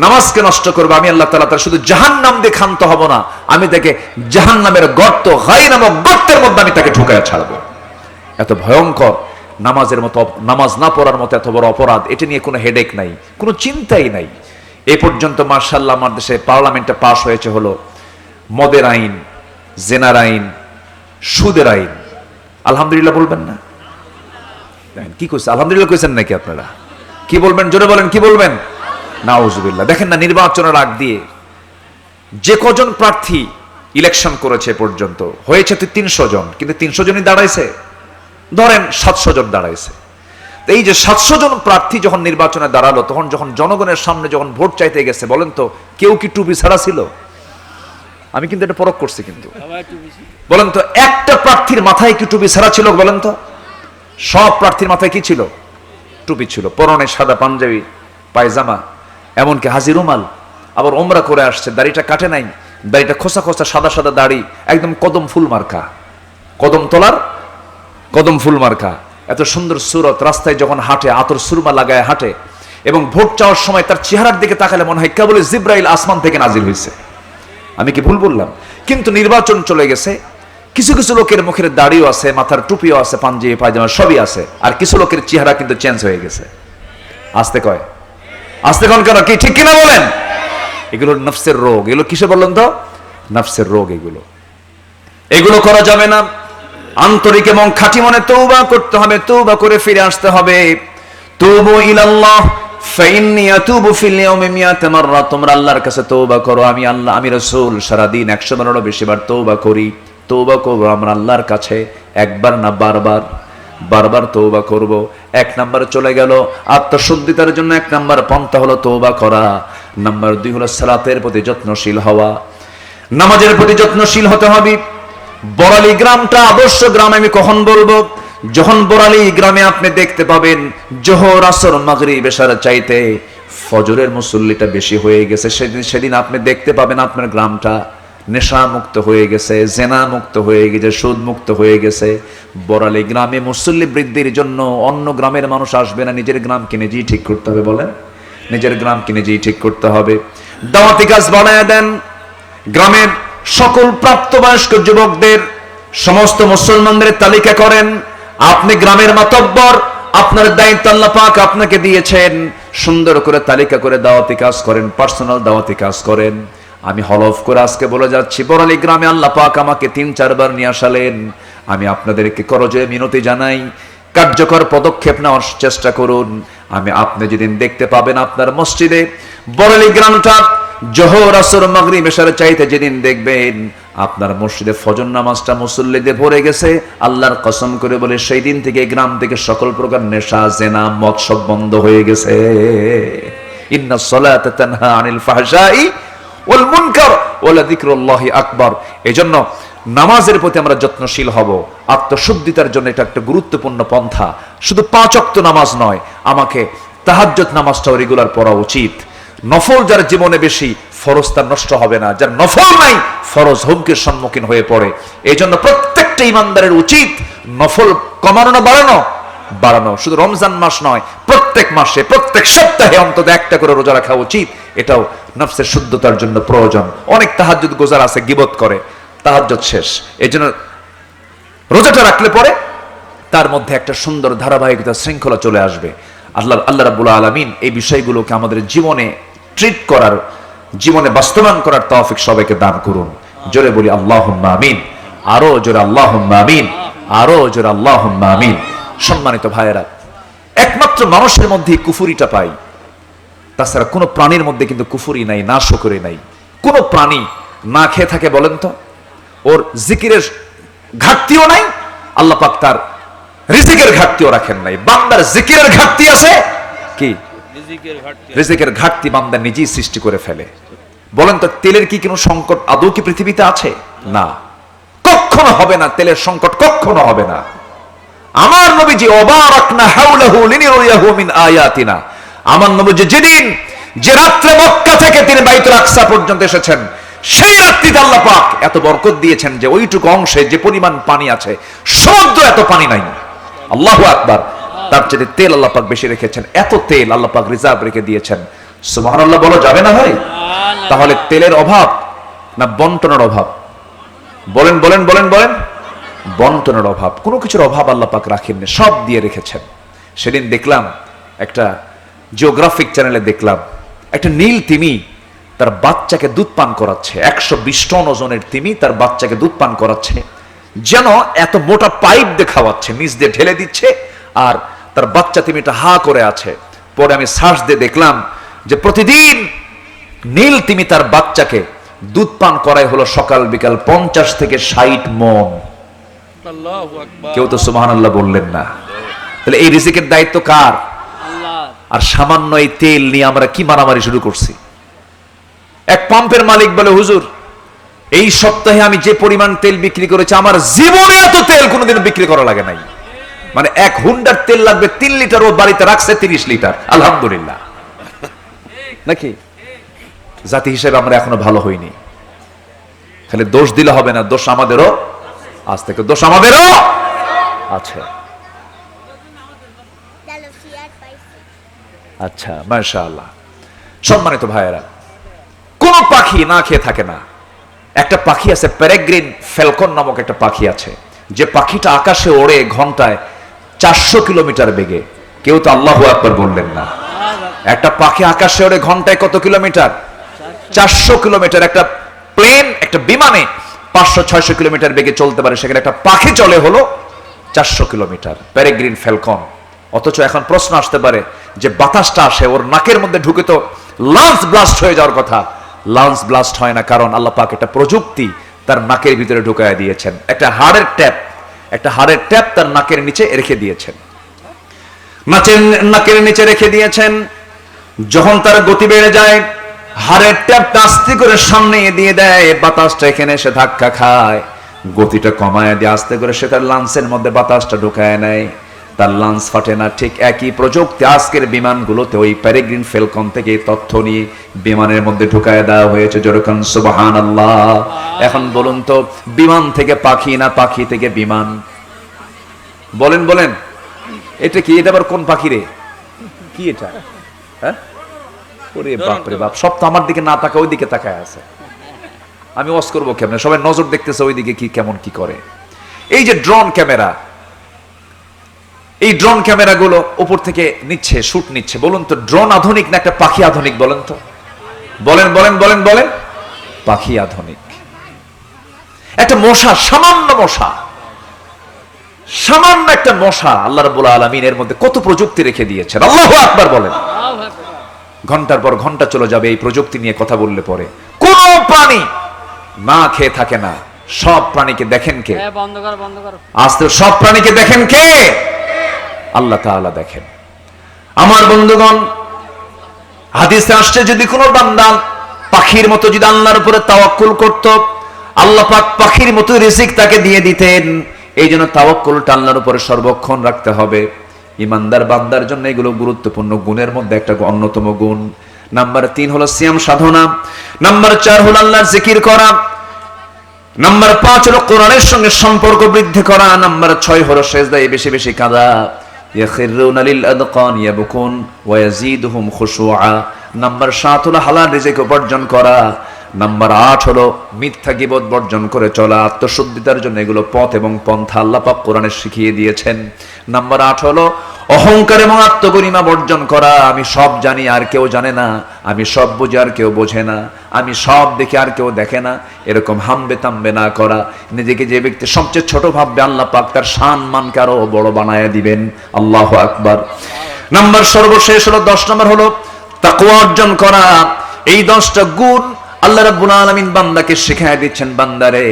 Speaker 2: নামাজকে নষ্ট করবে, আমি আল্লাহ তাআলা তার শুধু জাহান্নাম দিয়ে ক্ষান্ত হব না, আমি তাকে জাহান্নামের গর্ত, গায় নামক গর্তের মধ্যে আমি তাকে ঢুকায়া ছাড়বো। এত ভয়ঙ্কর নামাজের মতো, নামাজ না পড়ার মতো এত বড় অপরাধ, এটা নিয়ে কোনো হেডেক নাই, কোনো চিন্তাই নাই। এ পর্যন্ত মাশাআল্লাহ আমার দেশে পার্লামেন্টে পাশ হয়েছে হলো মদের আইন, জেনার আইন, সুদের আইন। আলহামদুলিল্লাহ বলবেন না? কি কইছে? আলহামদুলিল্লাহ কইছেন নাকি আপনারা? কি বলবেন? জোরে বলেন, কি বলবেন? নাউজুবিল্লাহ। দেখেন না, নির্বাচনের আগ দিয়ে যে কজন প্রার্থী ইলেকশন করেছে পর্যন্ত, হয়েছে তো 300 জন, কিন্তু 300 জনই দাঁড়াইছে, ধরেন 700 জন দাঁড়াইছে। এই যে 700 জন প্রার্থী যখন নির্বাচনে দাঁড়ালো, তখন যখন জনগণের সামনে যখন ভোট চাইতে গেছে, বলেন তো কেউ কি টুপি ছাড়া ছিল? আমি কিন্তু এটা পরখ করছি, কিন্তু বলেন তো একটা প্রার্থীর মাথায় কি টুপি ছাড়া ছিল? বলেন তো সব প্রার্থীর মাথায় কি ছিল? টুপি ছিল। পরনে সাদা পাঞ্জাবি, পায়জামা, এমনকি হাজি রুমাল। আবার ওমরা করে আসছে, দাড়িটা কাটে নাই, দাড়িটা খোসা খোসা সাদা সাদা দাড়ি, একদম কদম ফুল মার্কা, কদম তলার কদম ফুল মার্কা। এত সুন্দর সুরত, রাস্তায় যখন হাঁটে আতর সুরমা লাগায় হাঁটে, এবং ভোট চাওয়ার সময় তার চেহারার দিকে তাকালে মনে হয় কেবল জিব্রাইল আসমান থেকে নাজিল হয়েছে। আমি কি ভুল বললাম? কিন্তু নির্বাচন চলে গেছে, কিছু কিছু লোকের মুখের দাড়িও আছে, মাথার টুপিও আছে, পাঞ্জাবি পায়জামা সবই আছে, আর কিছু লোকের চেহারা কিন্তু চেঞ্জ হয়ে গেছে। আসতে কয়, আসতে কন কেন? কি ঠিক কিনা বলেন? এগুলো নফসের রোগ। এগুলো কিসে বললেন তো? নফসের রোগ। এগুলো করা যাবে না। আন্তরিক এবং খাঁটি মনে তওবা করতে হবে, তওবা করে ফিরে আসতে হবে। তুবু ইলাল্লাহ ফাইন্নী আতুবু ফিল ইয়াউমি মিয়াত মাররা। তোমরা আল্লাহর কাছে তওবা করো। আমি আল্লাহ, আমি রাসূল সারাদিন 100 বারেরও বেশি বার তওবা করি। তওবা করব আমরা আল্লাহর কাছে, একবার না বারবার, বারবার তওবা করব। 1 নম্বরে চলে গেল আত্মশুদ্ধিতার জন্য 1 নম্বর পন্থা হলো তওবা করা। নাম্বার 2 হলো সালাতের প্রতি যত্নশীল হওয়া, নামাজের প্রতি যত্নশীল হতে হবে। বড়ালী গ্রামটা আদর্শ গ্রাম। আমি কখন বলবো? যখন বড়ালী গ্রামে আপনি দেখতে পাবেন জোহর, আসর, মাগরিব, এশার চাইতে ফজরের মুসল্লিটা বেশি হয়ে গেছে, সেদিন আপনি দেখতে পাবেন আপনার গ্রামটা নেশা মুক্ত হয়ে গেছে, জেনা মুক্ত হয়ে গেছে, সুদ মুক্ত হয়ে গেছে। বড়ালী গ্রামে মুসল্লি বৃদ্ধির জন্য অন্য গ্রামের মানুষ আসবে না, নিজের গ্রামকে নিজেই ঠিক করতে হবে। বলেন, নিজের গ্রামকে নিজেই ঠিক করতে হবে। দাওয়াতি কাজ বাড়ায় দেন। গ্রামের সকল প্রাপ্তবয়স্ক যুবকদের, সমস্ত মুসলমানদের তালিকা করেন। আপনি গ্রামের মাতব্বর, আপনার দায়িত্ব আল্লাহ পাক আপনাকে দিয়েছেন। সুন্দর করে তালিকা করে দাওয়াতি কাজ করেন, পার্সোনাল দাওয়াতি কাজ করেন। আমি হলফ করে আজকে বলে যাচ্ছি, বড়ালী গ্রামে আল্লাহ পাক আমাকে 3-4 বার নিয়ে আসালেন। আমি আপনাদেরকে করজোড়ে মিনতি জানাই, কার্যকর পদক্ষেপ নেওয়ার চেষ্টা করুন। আপনি যেদিন দেখতে পাবেন আপনার মসজিদে বড়ালী গ্রামটা জোহর, আসর, মাগরিব, এশার চাইতে যেদিন দেখবেন আপনার মসজিদে ফজর নামাজটা মুসল্লিদের ভরে গেছে, আল্লাহর কসম করে বলে সেই দিন থেকে গ্রাম থেকে সকল প্রকার নেশা, জেনা, মদ সব বন্ধ হয়ে গেছে। ইন্নাস সালাতা তানহা আনিল ফাহশাই ওয়াল মুনকার ওয়া লাযিকরুল্লাহি আকবার। এজন্য নামাজের প্রতি আমরা যত্নশীল হব। আত্মশুদ্ধিতার জন্য এটা একটা গুরুত্বপূর্ণ পন্থা। শুধু 5 ওয়াক্ত নামাজ নয়, আমাকে তাহাজ্জুদ নামাজটাও রেগুলার পড়া উচিত। নফল যার জীবনে বেশি, ফরজ তার নষ্ট হবে না। যার নফল নাই, ফরজ হুমকির সম্মুখীন হয়ে পড়ে। এই জন্য প্রত্যেকটা ইমানদারের উচিত নফল কমানো না বাড়ানো। শুধু রমজান মাস নয়, প্রত্যেক মাসে, প্রত্যেক সপ্তাহে অন্তত 1টা করে রোজা রাখা উচিত। এটাও নফসের শুদ্ধতার জন্য প্রয়োজন। অনেক তাহাজ্জুদ গোজার আছে, গীবত করে, তাহাজ্জুদ শেষ। এই জন্য রোজাটা রাখলে পরে তার মধ্যে একটা সুন্দর ধারাবাহিকতা, শৃঙ্খলা চলে আসবে। আল্লাহ রাব্বুল আলামিন এই বিষয়গুলোকে আমাদের জীবনে ট্রিট করার, জীবনে বাস্তবায়ন করার তৌফিক সবাইকে দান করুন। জোরে বলি আল্লাহুম্মা আমিন। আরো জোরে আল্লাহুম্মা আমিন, আরো জোরে আল্লাহুম্মা আমিন। সম্মানিত ভাইয়েরা, একমাত্র মানুষের মধ্যে কুফুরিটা পাই, তাছাড়া কোনো প্রাণীর মধ্যে কিন্তু কুফুরি নাই, না শুকরি নাই। কোন প্রাণী না খেয়ে থাকে বলেন তো? ওর জিকিরের ঘাটতিও নাই, আল্লাহ পাক তার রিজিকের ঘাটতিও রাখেন নাই। বান্দার জিকিরের ঘাটতি আছে, কি রিজিকের ঘাটতি বান্দা নিজেই সৃষ্টি করে ফেলে। বলেন তো তেলের কি কোনো সংকট আদৌ কি পৃথিবীতে আছে? না, কখনো হবে না, তেলের সংকট কখনো হবে না। আমার নবীজি ওবারাকনা হাওলাহু লিনুরিয়াহু মিন আয়াতিনা, আমার নবীজি যেদিন যে রাত্রে মক্কা থেকে তিনি বাইতুল আকসা পর্যন্ত এসেছেন, সেই রাত্রিতে আল্লাহ পাক এত বরকত দিয়েছেন যে ওইটুকু অংশে যে পরিমাণ পানি আছে সমুদ্র এত পানি নাই। আল্লাহু আকবার। তার চেয়ে তেল আল্লাহ পাক বেশি রেখেছেন, এত তেল আল্লাহ পাক রিজার্ভ রেখে দিয়েছেন। সুবহানাল্লাহ বলা যাবে না ভাই? তাহলে তেলের অভাব না বন্টনের অভাব? বলেন বলেন বলেন বলেন। বন্টনের অভাব, কোনো কিছুর অভাব আল্লাহ পাক রাখেননি, সব দিয়ে রেখেছেন। সেদিন দেখলাম একটা জিওগ্রাফিক চ্যানেলে দেখলাম একটা নীল তিমি তার বাচ্চাকে দুধ পান করাচ্ছে, 120 টন ওজনের তিমি তার বাচ্চাকে দুধ পান করাচ্ছে, যেন এত মোটা পাইপ দিয়ে খাওয়াচ্ছে, নিচ দিয়ে ঢেলে দিচ্ছে, আর তার বাচ্চা তিমিটা হা করে আছে। পরে আমি সার্চ দিয়ে দেখলাম যে প্রতিদিন নীল তিমি তার বাচ্চাকে দুধ পান করাই হলো সকাল বিকাল 50 থেকে 60 মণ। কেউ তো সুবহানাল্লাহ বললেন না। তাহলে এই রিজিকের দায়িত্ব কার? আর সামান্য এই তেল নিয়ে আমরা কি মারামারি শুরু করছি। এক পাম্পের মালিক বলে, হুজুর এই সপ্তাহে আমি যে পরিমাণ তেল বিক্রি করেছি আমার জীবনে এত তেল কোনোদিন বিক্রি করা লাগে নাই। মানে 1 হুন্ডার তেল লাগবে 3 লিটার, ও বাড়িতে রাখছে 30 লিটার। আলহামদুলিল্লাহ। নাকি জাতি হিসেবে আমরা এখনো ভালো হইনি। খালি দোষ দিলে হবে না, দোষ আমাদেরও, আজ থেকে দোষ আমাদেরও আছে। আচ্ছা, মাশাআল্লাহ। সম্মানিত ভাইয়েরা, কোন পাখি না খেয়ে থাকে না। একটা পাখি আছে পেরেগ্রিন ফ্যালকন নামক একটা পাখি আছে, যে পাখিটা আকাশে ওড়ে ঘন্টায় 400 কিলোমিটার বেগে। কেউ তো আল্লাহু আকবার বললেন না। একটা পাখি আকাশে ওড়ে ঘন্টায় কত কিলোমিটার? 400 কিলোমিটার। একটা প্লেন, একটা বিমানে 500-600 কিলোমিটার বেগে চলতে পারে, সেখানে একটা পাখি চলে হলো 400 কিলোমিটার, পেরেগ্রিন ফ্যালকন। অথচ এখন প্রশ্ন আসতে পারে যে বাতাসটা আসে ওর নাকের মধ্যে ঢুকে তো লাঞ্চ ব্লাস্ট হয়ে যাওয়ার কথা। লাঞ্চ ব্লাস্ট হয় না, কারণ আল্লাহ পাক একটা প্রযুক্তি তার নাকের ভিতরে ঢুকায় দিয়েছেন। একটা হাড়ের ট্যাপ তার নাকের নিচে রেখে দিয়েছেন, নাকের নিচে রেখে দিয়েছেন। যখন তার গতি বেড়ে যায়, হাড়ের ট্যাপটা আস্তে করে সামনে দিয়ে দেয়, বাতাসটা এখানে এসে ধাক্কা খায়, গতিটা কমায় দিয়ে আস্তে করে সে তার লাঞ্চের মধ্যে বাতাসটা ঢুকায় নেয়, তার লাঞ্চ ফাটে না। ঠিক একই প্রযুক্তি আজকের বিমানগুলোতে ওই পেরেগ্রিন ফ্যালকন থেকে তথ্য নিয়ে বিমানের মধ্যে ঢুকায় দেওয়া হয়েছে। যেরকম সুবহানাল্লাহ। এখন বলুন তো, বিমান থেকে পাখি না পাখি থেকে বিমান? বলেন বলেন, এটা কি? এটা আবার কোন পাখি রে? কি এটা? হ্যাঁ, ওরে বাপ রে বাপ, সব তো আমার দিকে না তাকায় ওই দিকে তাকায় আছে। আমি ওয়াজ করবো কেমনে? সবাই নজর দেখতেছে ওই দিকে, কি কেমন কি করে। এই যে ড্রোন ক্যামেরা, এই ড্রোন ক্যামেরাগুলো উপর থেকে নিচ্ছে, শুট নিচ্ছে। বলুন তো, ড্রোন আধুনিক না একটা পাখি আধুনিক? বলেন তো, বলেন বলেন বলেন বলেন। পাখি আধুনিক। একটা মশা, সামান্য একটা মশা, আল্লাহ রাব্বুল আলামিন এর মধ্যে কত প্রযুক্তি রেখে দিয়েছেন। আল্লাহু আকবার বলেন। ঘন্টার পর ঘন্টা চলে যাবে এই প্রযুক্তি নিয়ে কথা বললে পরে। কোন প্রাণী না খেয়ে থাকে না। সব প্রাণীকে দেখেন কে? আস্তে সব প্রাণীকে দেখেন কে? আল্লাহ তাআলা দেখেন। আমার বন্ধুগণ, হাদিসে আসছে যদি কোনো বান্দা পাখির মতো যদি আল্লাহর উপরে তাওয়াক্কুল করত, আল্লাহ পাক পাখির মতো রিজিক তাকে দিয়ে দিতেন। এই জন্য তাওয়াক্কুলটা আল্লাহর উপরে সর্বক্ষণ রাখতে হবে। ইমানদার বান্দার জন্য এগুলো গুরুত্বপূর্ণ গুণের মধ্যে একটা অন্যতম গুণ। নাম্বার 3 হলো সিয়াম সাধনা, নাম্বার 4 হলো আল্লাহর জিকির করা, নাম্বার 5 হলো কোরআনের সঙ্গে সম্পর্ক বৃদ্ধি করা, নাম্বার 6 হলো সিজদায় বেশি বেশি কাঁদা। ইয়াখিরুনা লিল আদকান ইয়াবকুন ওয়া ইয়াজিদুহুম খুশুআ। নাম্বার 7 হলো হালাল রিজিক উপার্জন করা, নাম্বার 8 হলো মিথ্যা গীবত বর্জন করে চলা, আত্মশুদ্ধিতার জন্য এগুলো পথ এবং পন্থা আল্লাহ পাক কোরআনে শিখিয়ে দিয়েছেন। নাম্বার 8 হলো অহংকার এবং আত্মগরিমা বর্জন করা। আমি সব জানি আর কেউ জানে না, আমি সব বুঝি আর কেউ বোঝে না, আমি সব দেখি আর কেউ দেখে না, এরকম হামবে তামবে না করা। নিজেকে যে ব্যক্তি সবচেয়ে ছোট ভাববে, আল্লাহ পাক তার শান মানকে আরো বড় বানায় দিবেন। আল্লাহু আকবার। নাম্বার সর্বশেষ হলো 10 নম্বর হলো তাকওয়া অর্জন করা। এই 10টা গুণ আল্লাহ রাব্বুল আলামিন বান্দাকে শিখায় দিচ্ছেন। বান্দারে,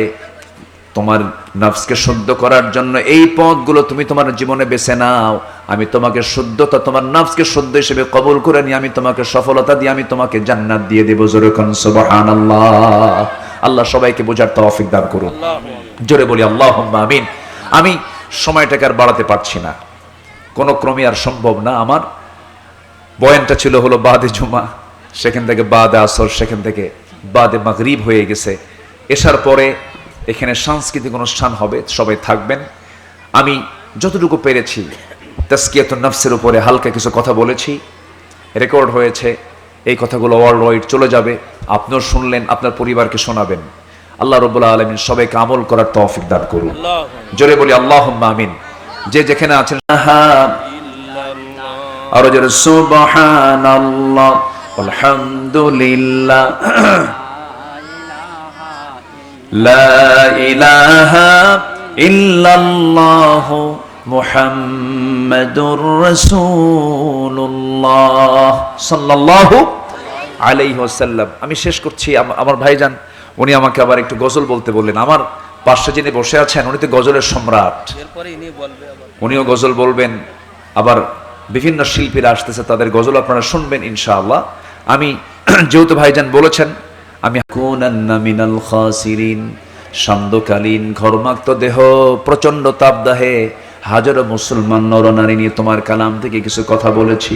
Speaker 2: তোমার নফসকে শুদ্ধ করার জন্য এই পথগুলো তুমি তোমার জীবনে বেছে নাও। আমি তোমাকে শুদ্ধতা, তোমার নফসকে শুদ্ধ হিসেবে কবুল করে নিয়ে আমি তোমাকে সফলতা দিয়ে আমি তোমাকে জান্নাত দিয়ে দেব। জোরে কোন সুবহানাল্লাহ। আল্লাহ সবাইকে বোঝার তৌফিক দান করুন। জোরে বলি আল্লাহুম্মা আমিন। আমি সময়টাকে আর বাড়াতে পারছি না, কোনো ক্রমে আর সম্ভব না। আমার বয়ানটা ছিল হলো বাদে জুমা, সেখান থেকে বাদে আসর, সেখান থেকে বাদে মাগরিব হয়ে গেছে। এসার পরে এখানে সাংস্কৃতিক অনুষ্ঠান হবে, সবাই থাকবেন। আমি যতটুকু পেরেছি তাসকিয়াতুন নফসের উপরে হালকা কিছু কথা বলেছি, রেকর্ড হয়েছে। এই কথাগুলো ওয়ার্ল্ড ওয়াইড চলে যাবে, আপনিও শুনলেন, আপনার পরিবারকে শোনাবেন। আল্লাহ রাব্বুল আলামিন সবাইকে আমল করার তৌফিক দান করুন। জোরে বলি আল্লাহুম্মা আমিন। যে যেখানে আছেন আরো জোরে সুবহানাল্লাহ আলহামদুলিল্লাহ লা ইলাহা ইল্লাল্লাহ মুহাম্মাদুর রাসূলুল্লাহ সাল্লাল্লাহু আলাইহি ওয়াসাল্লাম। আমি শেষ করছি। আমার ভাইজান উনি আমাকে আবার একটু গজল বলতে বললেন। আমার পাশে যিনি বসে আছেন উনি তো গজলের সম্রাট, উনিও গজল বলবেন। আবার বিভিন্ন শিল্পীরা আসতেছে, তাদের গজল আপনারা শুনবেন ইনশাআল্লাহ। আমি যেহেতু ভাইজান বলেছেন, আমি কুনান্না মিনাল খাসিরিন, সান্ধ্যকালীন ঘর্মাক্ত দেহ, প্রচন্ড তাপদাহে হাজারো মুসলমান নরনারী নিয়ে তোমার কালাম থেকে কিছু কথা বলেছি।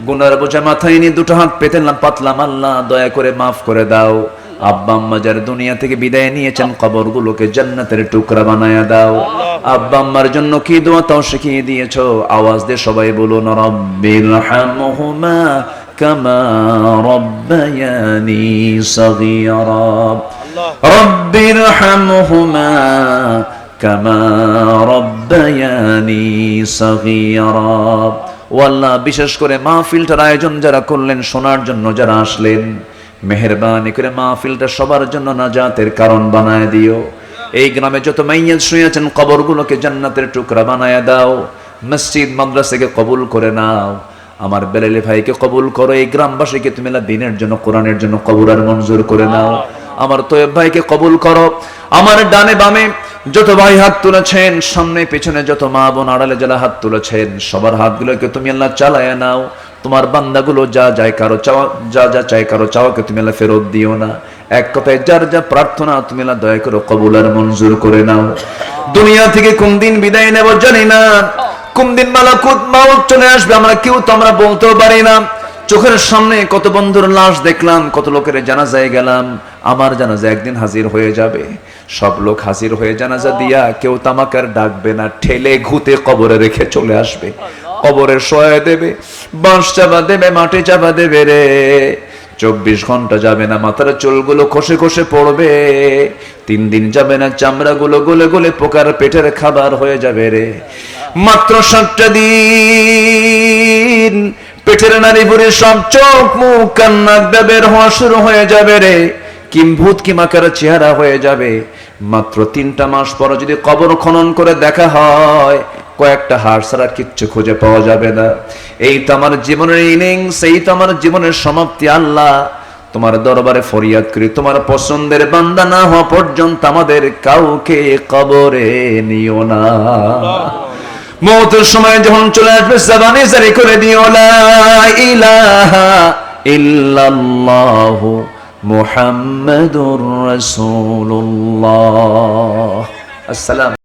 Speaker 2: গুনার বোঝা মাথায় নিয়ে দুটো হাত পেতে পাতলাম, আল্লাহ দয়া করে মাফ করে দাও। আব্বা আম্মা যারা দুনিয়া থেকে বিদায় নিয়েছেন, কবরগুলোকে জান্নাতের টুকরা বানায়া দাও। আব্বা আম্মার জন্য কি দোয়া তাও শিখিয়ে দিয়েছো। আওয়াজ দিয়ে সবাই বলুন রব্বির হামহুমা কামা রব্বায়ানি সগীরা, রব্বির হামহুমা কামা রব্বায়ানি সগীরা। ও আল্লাহ, বিশেষ করে মাহফিলটার আয়োজন যারা করলেন, শোনার জন্য যারা আসলেন, মেহেরবানি করে মাহফিলটা সবার জন্য নাজাতের কারণ বানায় দিও। এই গ্রামে যত মাইয়াত শুয়ে আছেন, কবরগুলোকে জান্নাতের টুকরা বানায় দাও। মসজিদ মাদ্রাসাকে কবুল করে নাও। আমার বেলালি ভাইকে কবুল করো। এই গ্রামবাসীকে তুমি দিনের জন্য, কোরআনের জন্য কবুল আর মঞ্জুর করে নাও। আমার তোয়েব ভাইকে কবুল করো। আমার ডানে বামে যত ভাই হাত তুলেছেন, সামনে পেছনে যত মা বোন আড়ালে যারা হাত তুলেছেন, সবার হাতগুলোকে তুমি আল্লাহ চালায় নাও। তোমার বান্দাগুলো যা যায় কারো চাওয়া, যা যা চায় কারো চাওয়াকে তুমি আল্লাহ ফেরত দিও না। এক কথায় যার যা প্রার্থনা তুমি আল্লাহ দয়া করো কবুল আর মঞ্জুর করে নাও। দুনিয়া থেকে কোন দিন বিদায় নেব জানি না, কোন দিন মালাকুত মাউত চলে আসবে আমরা কেউ তো আমরা বলতেও পারি না। চোখের সামনে কত বন্ধুর লাশ দেখলাম, কত লোকের জানাজায় গেলাম। আমার জানাজা একদিন হাজির হয়ে যাবে। সব লোক হাজির হয়ে জানাজা দিয়া কেউ তামাকার ডাকবে না, ঠেলে ঘুতে কবরে রেখে চলে আসবে। কবরের সহায় দেবে, বাঁশ চাপা দেবে, মাটি চাপা দেবে রে। 24 ঘন্টা যাবে না, মাথার চুলগুলো খসে খসে পড়বে। 3 দিন যাবে না, চামড়াগুলো গলে গলে পোকার পেটের খাবার হয়ে যাবে রে। মাত্র 7টা দিন পেটের নারী বুড়ি সব চোখ মুখ কান নাক বের হওয়া শুরু হয়ে যাবে রে। কিম্ভূত কিমাকার চেহারা হয়ে যাবে। মাত্র 3টা মাস পর যদি কবর খনন করে দেখা হয়, কয়েকটা হাড় ছাড়া কিচ্ছু খুঁজে পাওয়া যাবে না। এই তো আমার জীবনের ইনিংস, এই তো আমার জীবনের সমাপ্তি। আল্লাহ তোমার দরবারে ফরিয়াদ করি, তোমার পছন্দের বান্দা না হওয়া পর্যন্ত আমাদের কাউকে কবরে নিও না। মওতের সময় যখন চলে আসবে, জবানে জারি করে দিও লা ইলাহা ইল্লাল্লাহু মুহাম্মাদুর রাসূলুল্লাহ। আসসালাম।